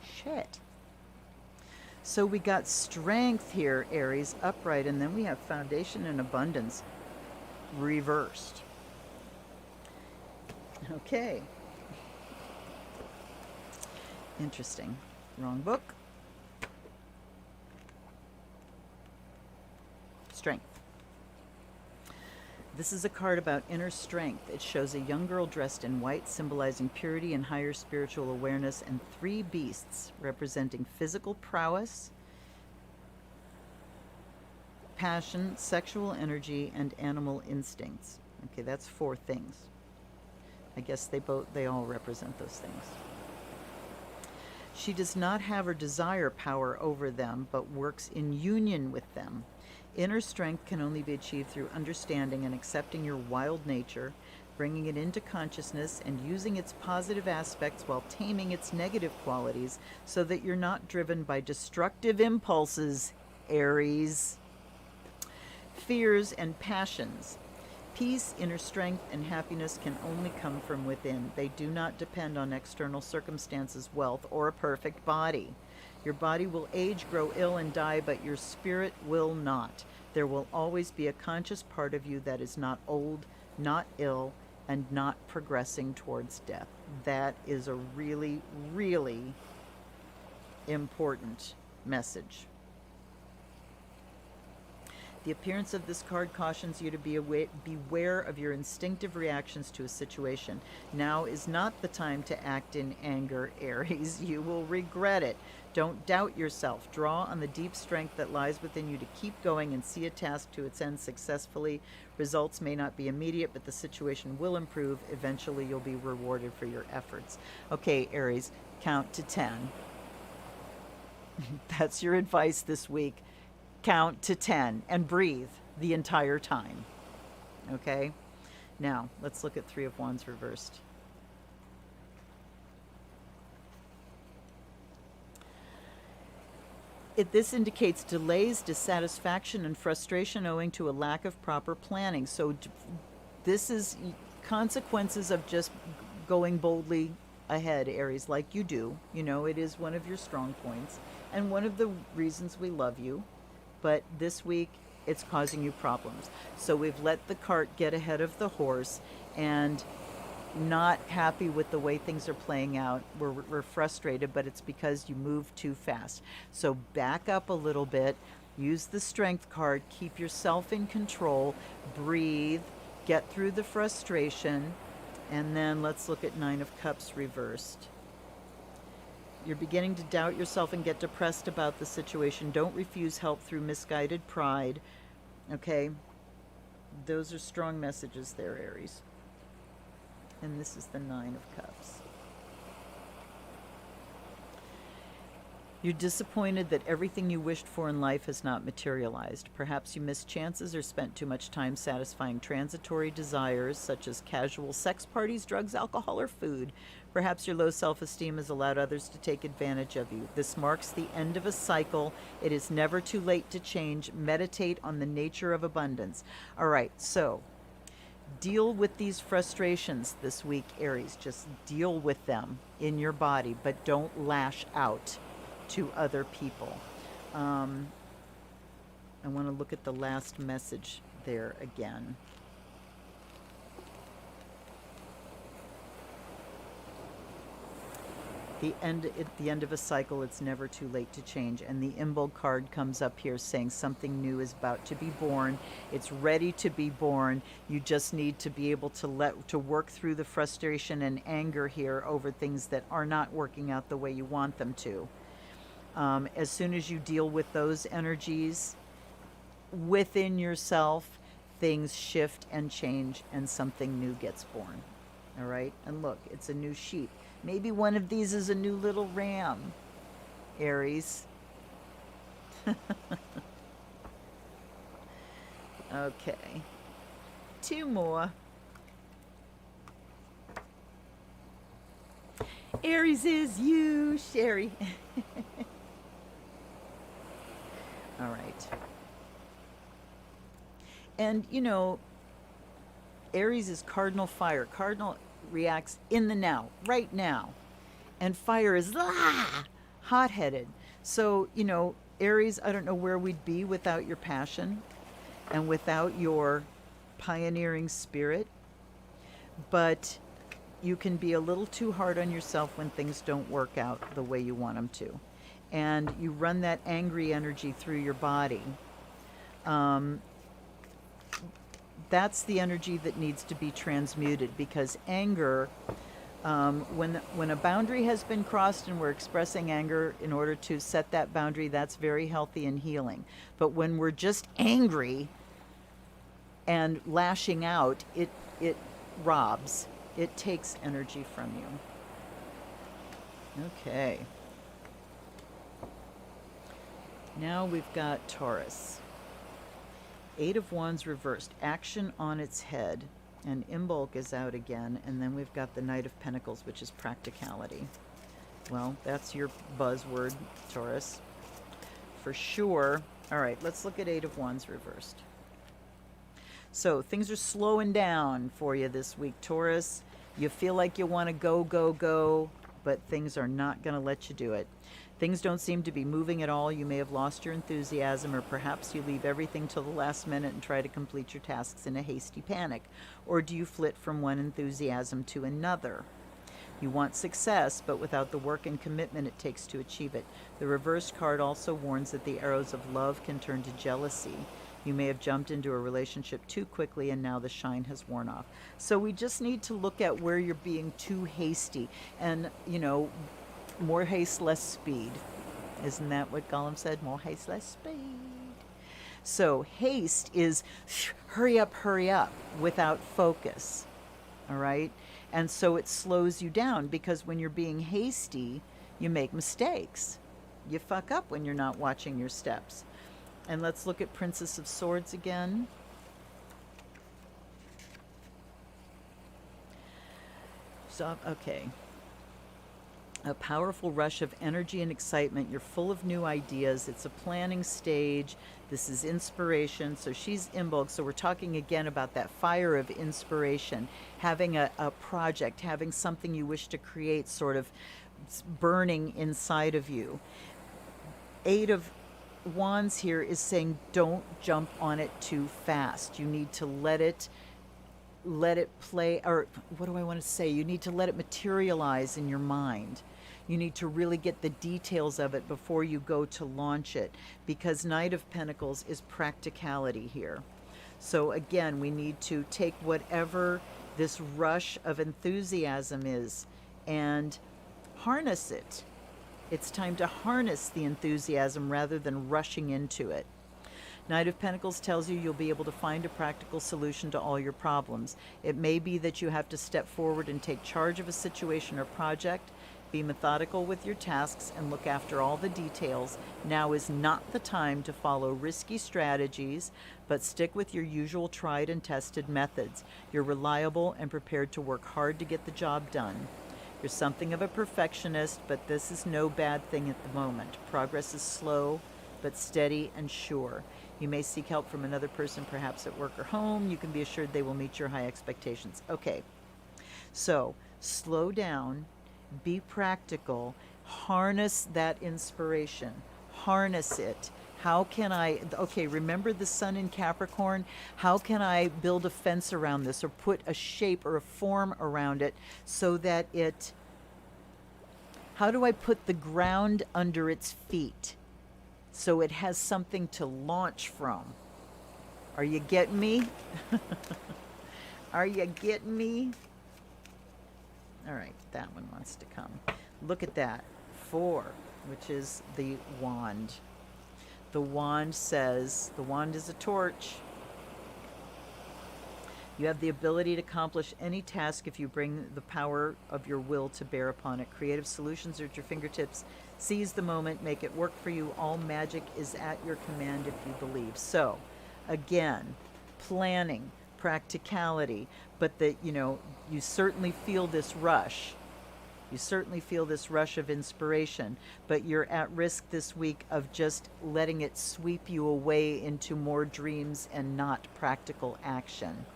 shit. So we got strength here, Aries, upright, and then we have foundation and abundance reversed. Okay. Interesting. Wrong book. Strength. This is a card about inner strength. It shows a young girl dressed in white, symbolizing purity and higher spiritual awareness, and three beasts representing physical prowess, passion, sexual energy, and animal instincts. Okay, that's four things. I guess they all represent those things. She does not have or desire power over them, but works in union with them. Inner strength can only be achieved through understanding and accepting your wild nature, bringing it into consciousness, and using its positive aspects while taming its negative qualities so that you're not driven by destructive impulses, Aries. Fears and passions. Peace, inner strength, and happiness can only come from within. They do not depend on external circumstances, wealth, or a perfect body. Your body will age, grow ill, and die, but your spirit will not. There will always be a conscious part of you that is not old, not ill, and not progressing towards death. That is a really, really important message. The appearance of this card cautions you to beware of your instinctive reactions to a situation. Now is not the time to act in anger, Aries. You will regret it. Don't doubt yourself. Draw on the deep strength that lies within you to keep going and see a task to its end successfully. Results may not be immediate, but the situation will improve. Eventually, you'll be rewarded for your efforts. Okay, Aries, count to 10. That's your advice this week. Count to 10 and breathe the entire time. Okay? Now, let's look at Three of Wands reversed. This indicates delays, dissatisfaction, and frustration owing to a lack of proper planning. So this is consequences of just going boldly ahead, Aries, like you do. You know, it is one of your strong points and one of the reasons we love you. But this week, it's causing you problems. So we've let the cart get ahead of the horse, and not happy with the way things are playing out. We're frustrated, but it's because you move too fast. So back up a little bit, use the strength card, keep yourself in control, breathe, get through the frustration, and then let's look at Nine of Cups reversed. You're beginning to doubt yourself and get depressed about the situation. Don't refuse help through misguided pride. Okay? Those are strong messages there, Aries. And this is the Nine of Cups. You're disappointed that everything you wished for in life has not materialized. Perhaps you missed chances or spent too much time satisfying transitory desires such as casual sex parties, drugs, alcohol, or food. Perhaps your low self-esteem has allowed others to take advantage of you. This marks the end of a cycle. It is never too late to change. Meditate on the nature of abundance. All right, so deal with these frustrations this week, Aries. Just deal with them in your body, but don't lash out to other people. I want to look at the last message there again. At the end of a cycle, it's never too late to change. And the Imbolc card comes up here saying something new is about to be born. It's ready to be born. You just need to be able to work through the frustration and anger here over things that are not working out the way you want them to. As soon as you deal with those energies within yourself, things shift and change and something new gets born. All right? And look, it's a new sheep. Maybe one of these is a new little ram, Aries. Okay. Two more. Aries is you, Sherry. All right. And, you know, Aries is cardinal fire. Cardinal reacts in the now, right now. And fire is hot-headed. So, you know, Aries, I don't know where we'd be without your passion and without your pioneering spirit. But you can be a little too hard on yourself when things don't work out the way you want them to. And you run that angry energy through your body. That's the energy that needs to be transmuted, because anger, when a boundary has been crossed and we're expressing anger in order to set that boundary, that's very healthy and healing. But when we're just angry and lashing out, it robs. It takes energy from you. Okay. Now we've got Taurus. Eight of Wands reversed. Action on its head. And Imbolc is out again. And then we've got the Knight of Pentacles, which is practicality. Well, that's your buzzword, Taurus. For sure. All right, let's look at Eight of Wands reversed. So things are slowing down for you this week, Taurus. You feel like you want to go, go, go, but things are not going to let you do it. Things don't seem to be moving at all. You may have lost your enthusiasm, or perhaps you leave everything till the last minute and try to complete your tasks in a hasty panic. Or do you flit from one enthusiasm to another? You want success, but without the work and commitment it takes to achieve it. The reversed card also warns that the arrows of love can turn to jealousy. You may have jumped into a relationship too quickly and now the shine has worn off. So we just need to look at where you're being too hasty. And, you know, more haste, less speed. Isn't that what Gollum said? More haste, less speed. So haste is hurry up without focus. All right? And so it slows you down because when you're being hasty, you make mistakes. You fuck up when you're not watching your steps. And let's look at Princess of Swords again. So, okay. A powerful rush of energy and excitement. You're full of new ideas. It's a planning stage. This is inspiration. So she's Imbolg. So we're talking again about that fire of inspiration, having a project, having something you wish to create sort of burning inside of you. Eight of Wands here is saying don't jump on it too fast. You need to let it play, or what do I want to say? You need to let it materialize in your mind. You need to really get the details of it before you go to launch it, because Knight of Pentacles is practicality here. So again, we need to take whatever this rush of enthusiasm is and harness it. It's time to harness the enthusiasm rather than rushing into it. Knight of Pentacles tells you you'll be able to find a practical solution to all your problems. It may be that you have to step forward and take charge of a situation or project. Be methodical with your tasks and look after all the details. Now is not the time to follow risky strategies, but stick with your usual tried and tested methods. You're reliable and prepared to work hard to get the job done. You're something of a perfectionist, but this is no bad thing at the moment. Progress is slow, but steady and sure. You may seek help from another person, perhaps at work or home. You can be assured they will meet your high expectations. Okay, so slow down, be practical, harness that inspiration, harness it. How can I, okay, remember the sun in Capricorn? How can I build a fence around this or put a shape or a form around it so that it, how do I put the ground under its feet so it has something to launch from? Are you getting me? Are you getting me? All right, that one wants to come. Look at that. 4, which is the wand. The wand says, the wand is a torch. You have the ability to accomplish any task if you bring the power of your will to bear upon it. Creative solutions are at your fingertips. Seize the moment, make it work for you. All magic is at your command if you believe. So, again, planning, practicality, but that, you know, you certainly feel this rush. You certainly feel this rush of inspiration, but you're at risk this week of just letting it sweep you away into more dreams and not practical action.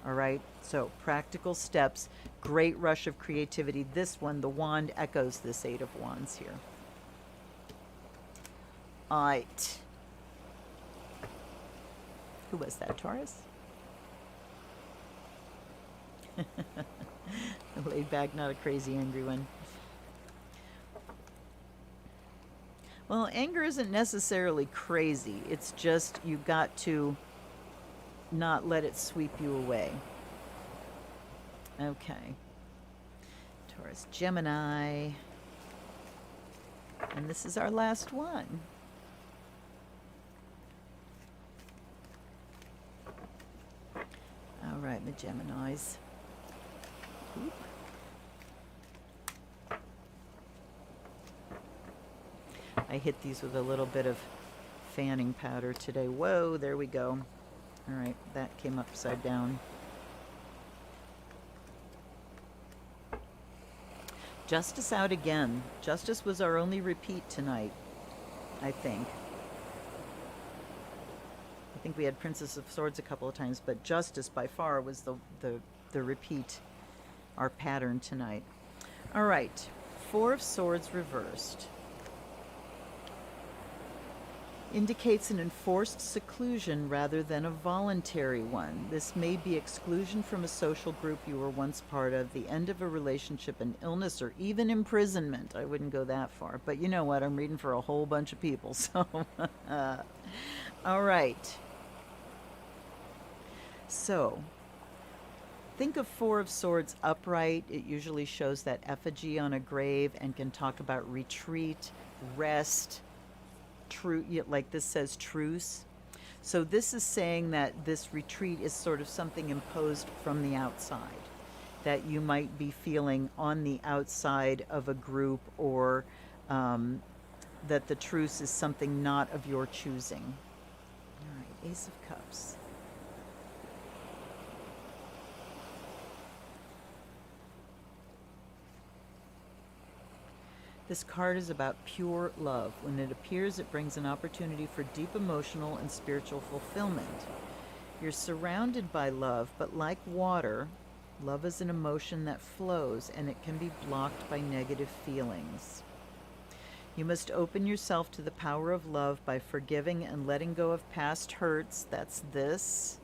All right, so practical steps, great rush of creativity. This one, the wand, echoes this 8 of Wands here. All right. Who was that, Taurus? Laid back, not a crazy angry one. Well, anger isn't necessarily crazy. It's just you've got to not let it sweep you away. Okay. Taurus, Gemini. And this is our last one. All right, the Geminis. Oop. I hit these with a little bit of fanning powder today. Whoa, there we go. All right, that came upside down. Justice out again. Justice was our only repeat tonight, I think. I think we had Princess of Swords a couple of times, but Justice by far was the repeat, our pattern tonight. All right, 4 of Swords reversed. Indicates an enforced seclusion rather than a voluntary one. This may be exclusion from a social group you were once part of, the end of a relationship, an illness, or even imprisonment. I wouldn't go that far, but you know what? I'm reading for a whole bunch of people, so. All right. So, think of Four of Swords upright. It usually shows that effigy on a grave and can talk about retreat, rest, like this says truce. So this is saying that this retreat is sort of something imposed from the outside, that you might be feeling on the outside of a group, or that the truce is something not of your choosing. All right, Ace of Cups. This card is about pure love. When it appears, it brings an opportunity for deep emotional and spiritual fulfillment. You're surrounded by love, but like water, love is an emotion that flows, and it can be blocked by negative feelings. You must open yourself to the power of love by forgiving and letting go of past hurts. That's this.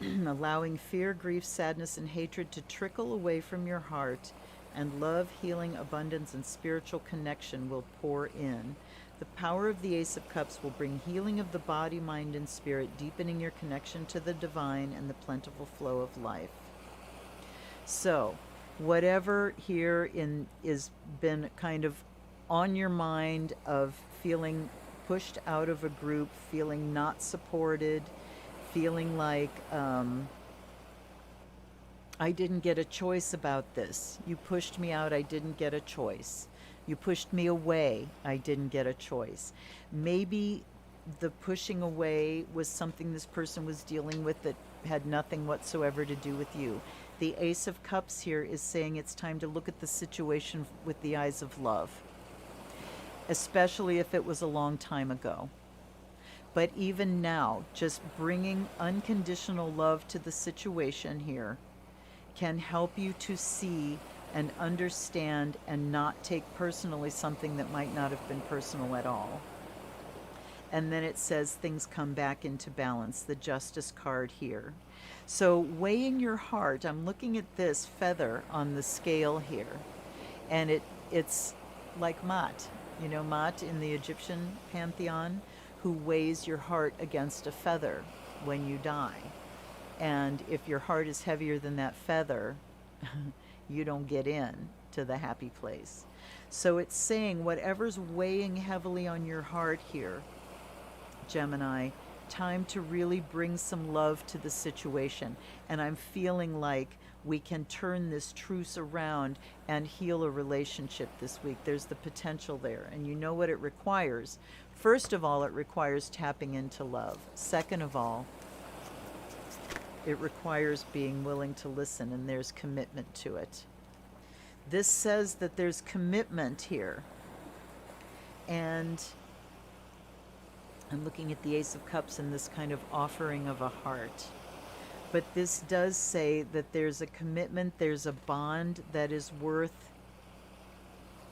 Allowing fear, grief, sadness, and hatred to trickle away from your heart, and love, healing, abundance, and spiritual connection will pour in. The power of the Ace of Cups will bring healing of the body, mind, and spirit, deepening your connection to the divine and the plentiful flow of life. So, whatever here is been kind of on your mind, of feeling pushed out of a group, feeling not supported, feeling like I didn't get a choice about this. You pushed me out, I didn't get a choice. You pushed me away, I didn't get a choice. Maybe the pushing away was something this person was dealing with that had nothing whatsoever to do with you. The Ace of Cups here is saying it's time to look at the situation with the eyes of love, especially if it was a long time ago. But even now, just bringing unconditional love to the situation here can help you to see and understand and not take personally something that might not have been personal at all. And then it says things come back into balance, the Justice card here. So weighing your heart, I'm looking at this feather on the scale here, and it's like Mat, you know, Mat in the Egyptian pantheon, who weighs your heart against a feather when you die. And if your heart is heavier than that feather, you don't get in to the happy place. So it's saying whatever's weighing heavily on your heart here, Gemini, time to really bring some love to the situation. And I'm feeling like we can turn this truce around and heal a relationship this week. There's the potential there. And you know what it requires. First of all, it requires tapping into love. Second of all, it requires being willing to listen, and there's commitment to it. This says that there's commitment here. And I'm looking at the Ace of Cups and this kind of offering of a heart. But this does say that there's a commitment, there's a bond that is worth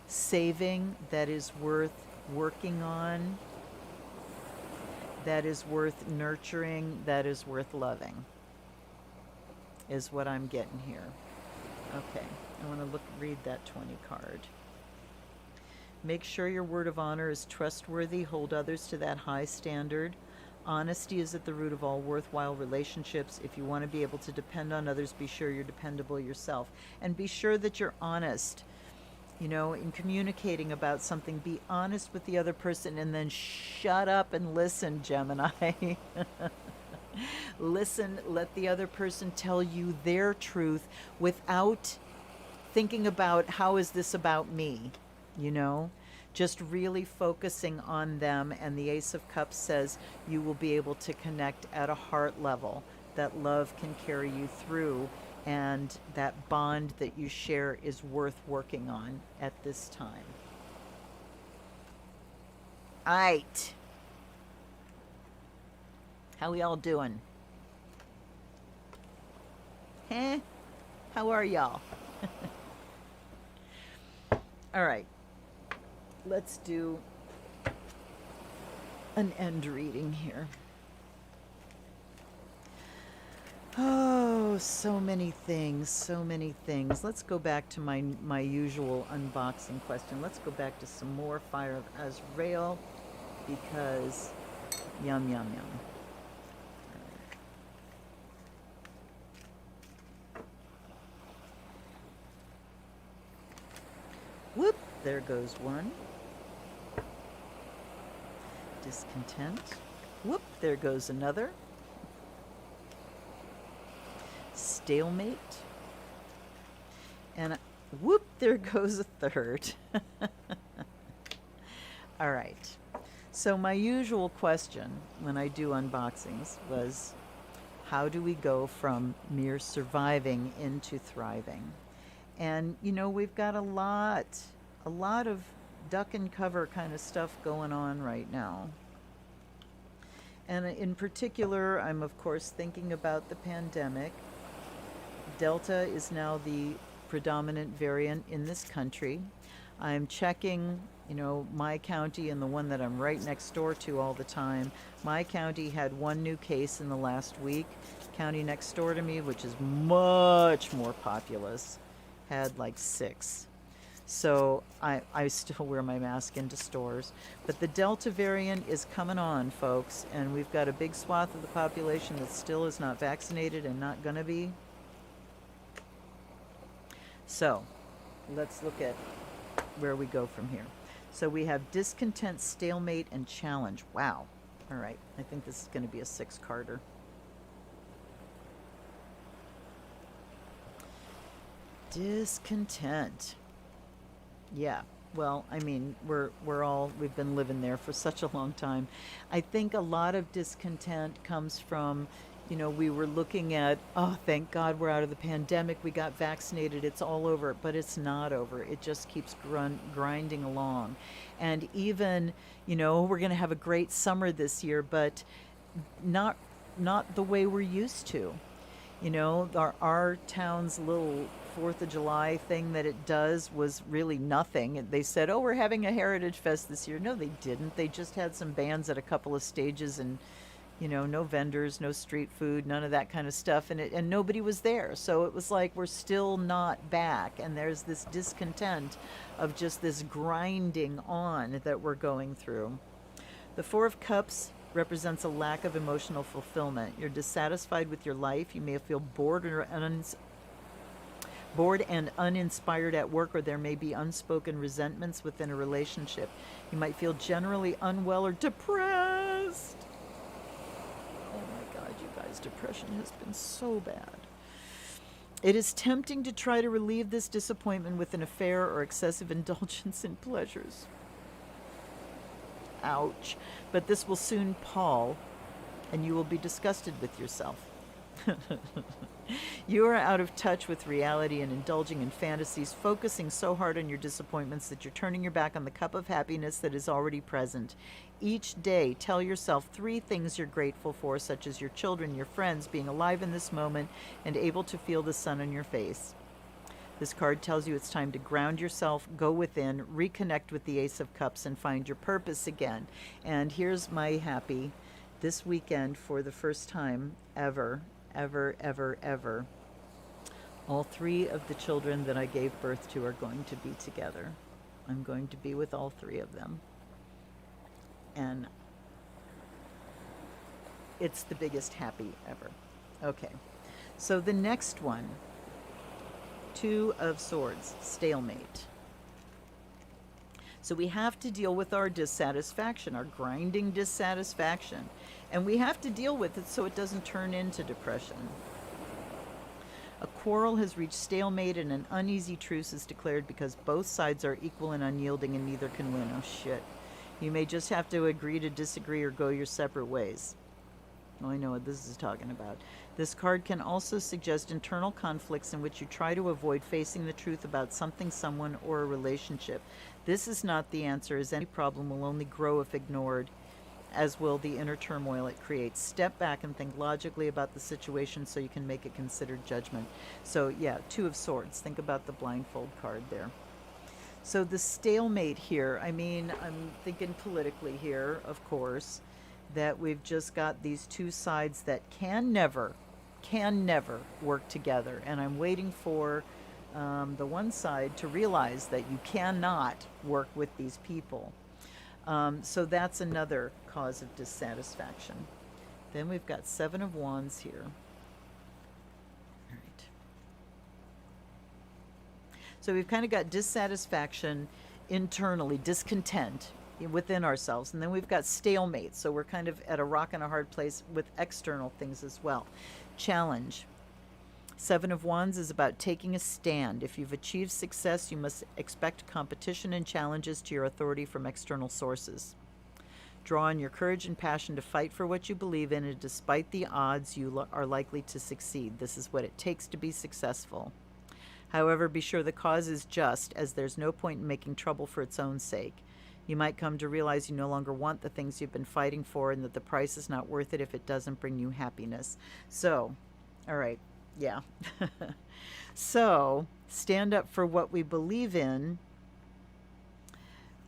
saving, that is worth working on, that is worth nurturing, that is worth loving, is what I'm getting here. Okay, I want to read that 20 card. Make sure your word of honor is trustworthy. Hold others to that high standard. Honesty is at the root of all worthwhile relationships. If you want to be able to depend on others, be sure you're dependable yourself. And be sure that you're honest. You know, in communicating about something, be honest with the other person, and then shut up and listen, Gemini. Listen, let the other person tell you their truth without thinking about how is this about me, you know? Just really focusing on them. And the Ace of Cups says you will be able to connect at a heart level, that love can carry you through, and that bond that you share is worth working on at this time. Aight. How we all doing? Huh? How are y'all? All right. Let's do an end reading here. Oh, so many things, so many things. Let's go back to my usual unboxing question. Let's go back to some more Fire of Azrael, because Yum, yum, yum. Whoop, there goes one. Discontent. Whoop, there goes another. Stalemate. And whoop, there goes a third. All right. So my usual question when I do unboxings was, how do we go from mere surviving into thriving? And, you know, we've got a lot of duck and cover kind of stuff going on right now. And in particular, I'm of course thinking about the pandemic. Delta is now the predominant variant in this country. I'm checking, you know, my county and the one that I'm right next door to all the time. My county had one new case in the last week. County next door to me, which is much more populous, had like 6. So I still wear my mask into stores. But the Delta variant is coming on, folks, and we've got a big swath of the population that still is not vaccinated and not going to be. So let's look at where we go from here. So we have discontent, stalemate, and challenge. Wow. All right. I think this is going to be a 6-carder. Discontent. Yeah. Well, I mean, we've been living there for such a long time. I think a lot of discontent comes from, you know, we were looking at, oh, thank God we're out of the pandemic. We got vaccinated. It's all over. But it's not over. It just keeps grinding along. And even, you know, we're going to have a great summer this year, but not the way we're used to. You know, our town's little 4th of July thing that it does was really nothing. They said, oh, we're having a Heritage Fest this year. No, they didn't. They just had some bands at a couple of stages and, you know, no vendors, no street food, none of that kind of stuff. And nobody was there. So it was like, we're still not back. And there's this discontent of just this grinding on that we're going through. The 4 of Cups represents a lack of emotional fulfillment. You're dissatisfied with your life. You may feel bored and uninspired at work, or there may be unspoken resentments within a relationship. You might feel generally unwell or depressed. Oh my God, you guys, depression has been so bad. It is tempting to try to relieve this disappointment with an affair or excessive indulgence in pleasures. Ouch. But this will soon pall, and you will be disgusted with yourself. You are out of touch with reality and indulging in fantasies, focusing so hard on your disappointments that you're turning your back on the cup of happiness that is already present. Each day, tell yourself 3 things you're grateful for, such as your children, your friends, being alive in this moment, and able to feel the sun on your face. This card tells you it's time to ground yourself, go within, reconnect with the Ace of Cups, and find your purpose again. And here's my happy. This weekend, for the first time ever, all 3 of the children that I gave birth to are going to be together. I'm going to be with all 3 of them. And it's the biggest happy ever. Okay, so the next one, 2 of Swords, stalemate. So we have to deal with our dissatisfaction, our grinding dissatisfaction. And we have to deal with it so it doesn't turn into depression. A quarrel has reached stalemate and an uneasy truce is declared because both sides are equal and unyielding and neither can win. Oh shit. You may just have to agree to disagree or go your separate ways. Oh, I know what this is talking about. This card can also suggest internal conflicts in which you try to avoid facing the truth about something, someone, or a relationship. This is not the answer, as any problem will only grow if ignored, as will the inner turmoil it creates. Step back and think logically about the situation so you can make a considered judgment. So yeah, 2 of Swords. Think about the blindfold card there. So the stalemate here, I mean, I'm thinking politically here, of course, that we've just got these 2 sides that can never work together. And I'm waiting for the one side to realize that you cannot work with these people. So that's another cause of dissatisfaction. Then we've got Seven of Wands here. All right. So we've kind of got dissatisfaction internally, discontent within ourselves. And then we've got stalemate. So we're kind of at a rock and a hard place with external things as well. Challenge. Seven of Wands is about taking a stand. If you've achieved success, you must expect competition and challenges to your authority from external sources. Draw on your courage and passion to fight for what you believe in, and despite the odds, you are likely to succeed. This is what it takes to be successful. However, be sure the cause is just, as there's no point in making trouble for its own sake. You might come to realize you no longer want the things you've been fighting for, and that the price is not worth it if it doesn't bring you happiness. So, all right. Yeah. So, stand up for what we believe in,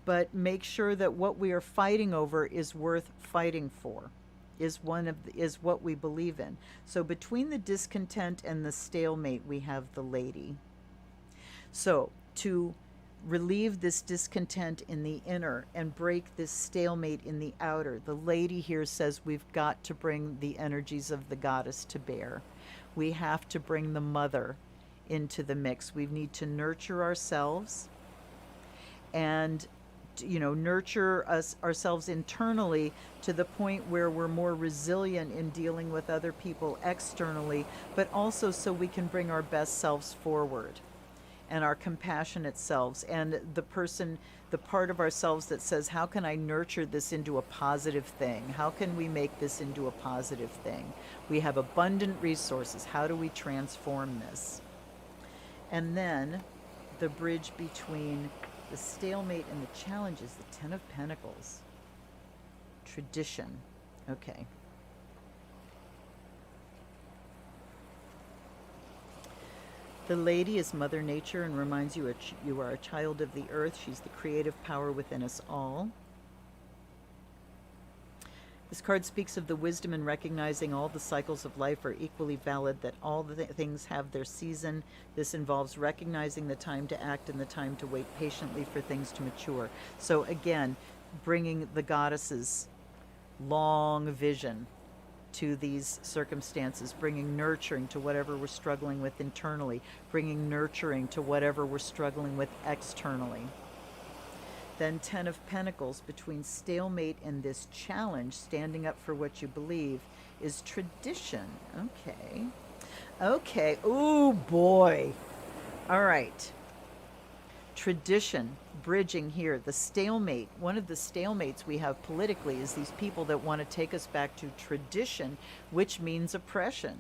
but make sure that what we are fighting over is worth fighting for, is what we believe in. So, between the discontent and the stalemate, we have the Lady. So, to relieve this discontent in the inner and break this stalemate in the outer, the Lady here says we've got to bring the energies of the goddess to bear. We have to bring the mother into the mix. We need to nurture ourselves and, nurture ourselves internally to the point where we're more resilient in dealing with other people externally, but also so we can bring our best selves forward and our compassionate selves, and the part of ourselves that says, how can I nurture this into a positive thing? How can we make this into a positive thing? We have abundant resources. How do we transform this? And then the bridge between the stalemate and the challenge is the Ten of Pentacles. Tradition. Okay. The Lady is Mother Nature and reminds you you are a child of the earth. She's the creative power within us all. This card speaks of the wisdom in recognizing all the cycles of life are equally valid, that all the things have their season. This involves recognizing the time to act and the time to wait patiently for things to mature. So again, bringing the goddess's long vision to these circumstances, bringing nurturing to whatever we're struggling with internally, bringing nurturing to whatever we're struggling with externally. Then Ten of Pentacles, between stalemate and this challenge, standing up for what you believe, is tradition. Okay. Okay. Oh, boy. All right. Tradition, bridging here. The stalemate, one of the stalemates we have politically is these people that want to take us back to tradition, which means oppression.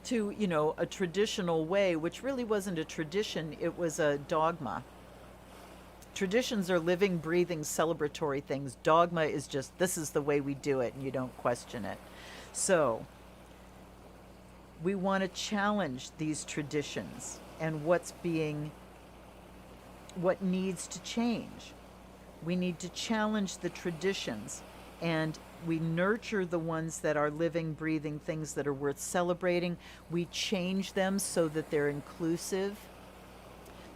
To, a traditional way, which really wasn't a tradition, it was a dogma. Traditions are living, breathing, celebratory things. Dogma is just, this is the way we do it, and you don't question it. So, we want to challenge these traditions and what needs to change. We need to challenge the traditions, and we nurture the ones that are living, breathing things that are worth celebrating. We change them so that they're inclusive,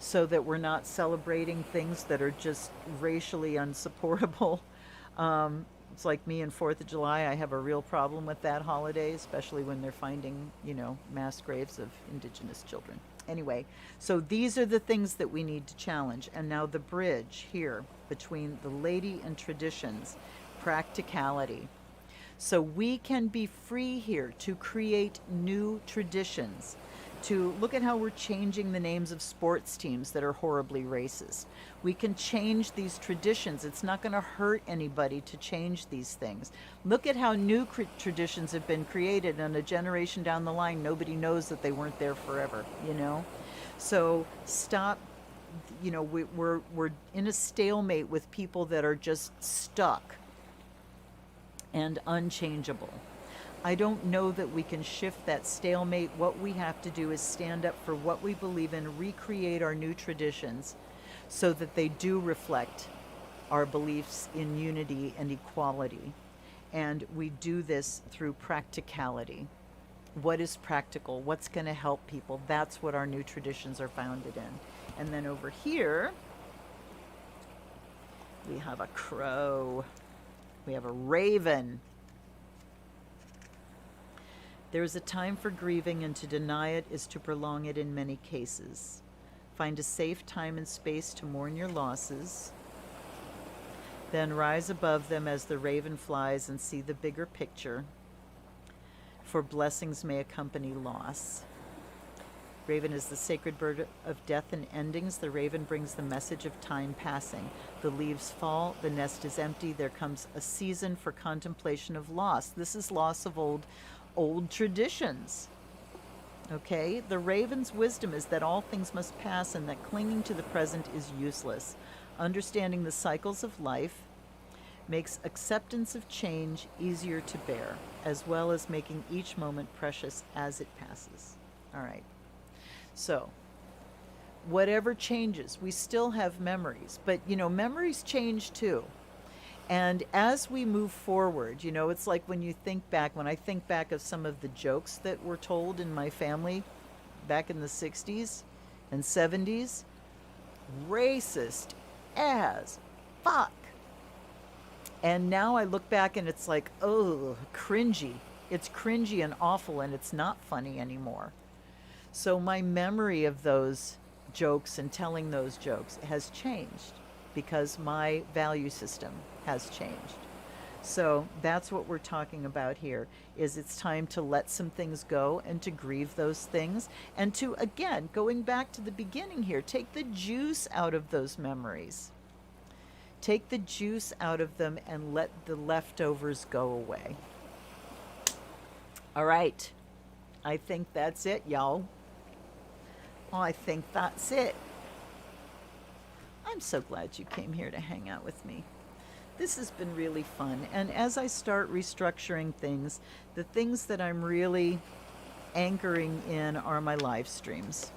so that we're not celebrating things that are just racially unsupportable. It's like me and 4th of July. I have a real problem with that holiday, especially when they're finding, mass graves of Indigenous children. Anyway, so these are the things that we need to challenge. And now the bridge here between the Lady and traditions, practicality. So we can be free here to create new traditions, to look at how we're changing the names of sports teams that are horribly racist. We can change these traditions. It's not going to hurt anybody to change these things. Look at how new traditions have been created, and a generation down the line, nobody knows that they weren't there forever, So stop, we're in a stalemate with people that are just stuck and unchangeable. I don't know that we can shift that stalemate. What we have to do is stand up for what we believe in, recreate our new traditions so that they do reflect our beliefs in unity and equality. And we do this through practicality. What is practical? What's going to help people? That's what our new traditions are founded in. And then over here, We have a crow. We have a raven. There is a time for grieving, and to deny it is to prolong it in many cases. Find a safe time and space to mourn your losses. Then rise above them as the raven flies and see the bigger picture, for blessings may accompany loss. Raven is the sacred bird of death and endings. The raven brings the message of time passing. The leaves fall, the nest is empty, there comes a season for contemplation of loss. This is loss of old traditions. Okay? The raven's wisdom is that all things must pass and that clinging to the present is useless. Understanding the cycles of life makes acceptance of change easier to bear, as well as making each moment precious as it passes. All right. So, whatever changes, we still have memories, but memories change too. And as we move forward, it's like when I think back of some of the jokes that were told in my family back in the 60s and 70s, racist as fuck. And now I look back and it's like, oh, cringy. It's cringy and awful, and it's not funny anymore. So my memory of those jokes and telling those jokes has changed because my value system has changed. So that's what we're talking about here, is it's time to let some things go and to grieve those things, and to, again, going back to the beginning here, take the juice out of those memories. Take the juice out of them and let the leftovers go away. All right. I think that's it, y'all. I think that's it. I'm so glad you came here to hang out with me. This has been really fun. And as I start restructuring things, the things that I'm really anchoring in are my live streams.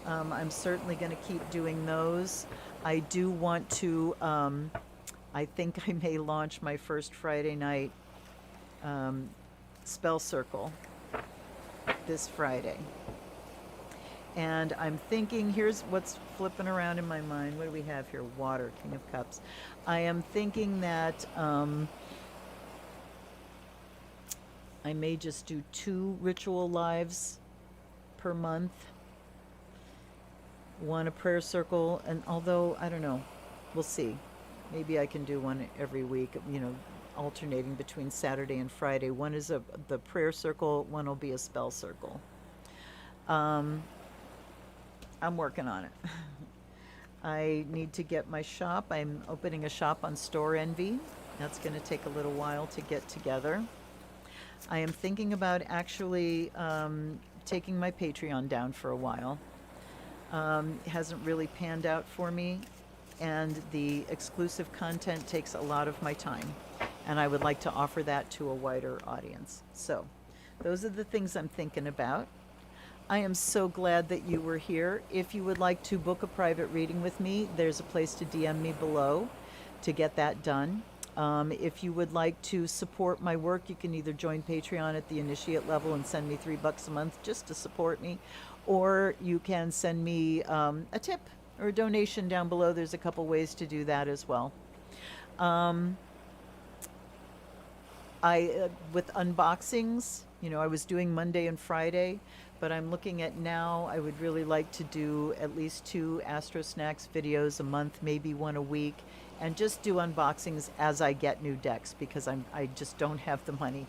I'm certainly going to keep doing those. I do want to, I think I may launch my first Friday night spell circle this Friday. And I'm thinking, here's what's flipping around in my mind. What do we have here? Water, King of Cups. I am thinking that I may just do 2 ritual lives per month. One a prayer circle, and although, I don't know, we'll see. Maybe I can do one every week, alternating between Saturday and Friday. One is the prayer circle, one will be a spell circle. I'm working on it. I need to get my shop. I'm opening a shop on Store Envy. That's going to take a little while to get together. I am thinking about actually taking my Patreon down for a while. It hasn't really panned out for me, and the exclusive content takes a lot of my time, and I would like to offer that to a wider audience. So those are the things I'm thinking about. I am so glad that you were here. If you would like to book a private reading with me, there's a place to DM me below to get that done. If you would like to support my work, you can either join Patreon at the initiate level and send me $3 a month just to support me, or you can send me a tip or a donation down below. There's a couple ways to do that as well. With unboxings, I was doing Monday and Friday, but I'm looking at now, I would really like to do at least 2 Astro Snacks videos a month, maybe 1 a week, and just do unboxings as I get new decks, because I just don't have the money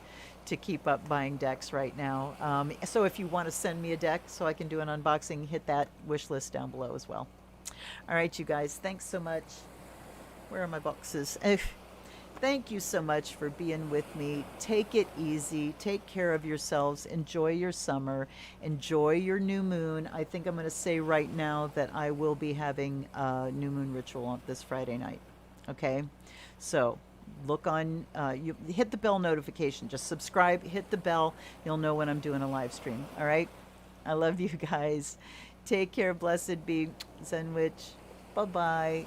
to keep up buying decks right now. So if you want to send me a deck so I can do an unboxing, hit that wish list down below as well. All right, you guys, thanks so much. Where are my boxes? Thank you so much for being with me. Take it easy. Take care of yourselves. Enjoy your summer. Enjoy your new moon. I think I'm going to say right now that I will be having a new moon ritual on this Friday night. Okay? So look on, you hit the bell notification. Just subscribe, hit the bell. You'll know when I'm doing a live stream. All right? I love you guys. Take care. Blessed be. Zenwich. Bye-bye.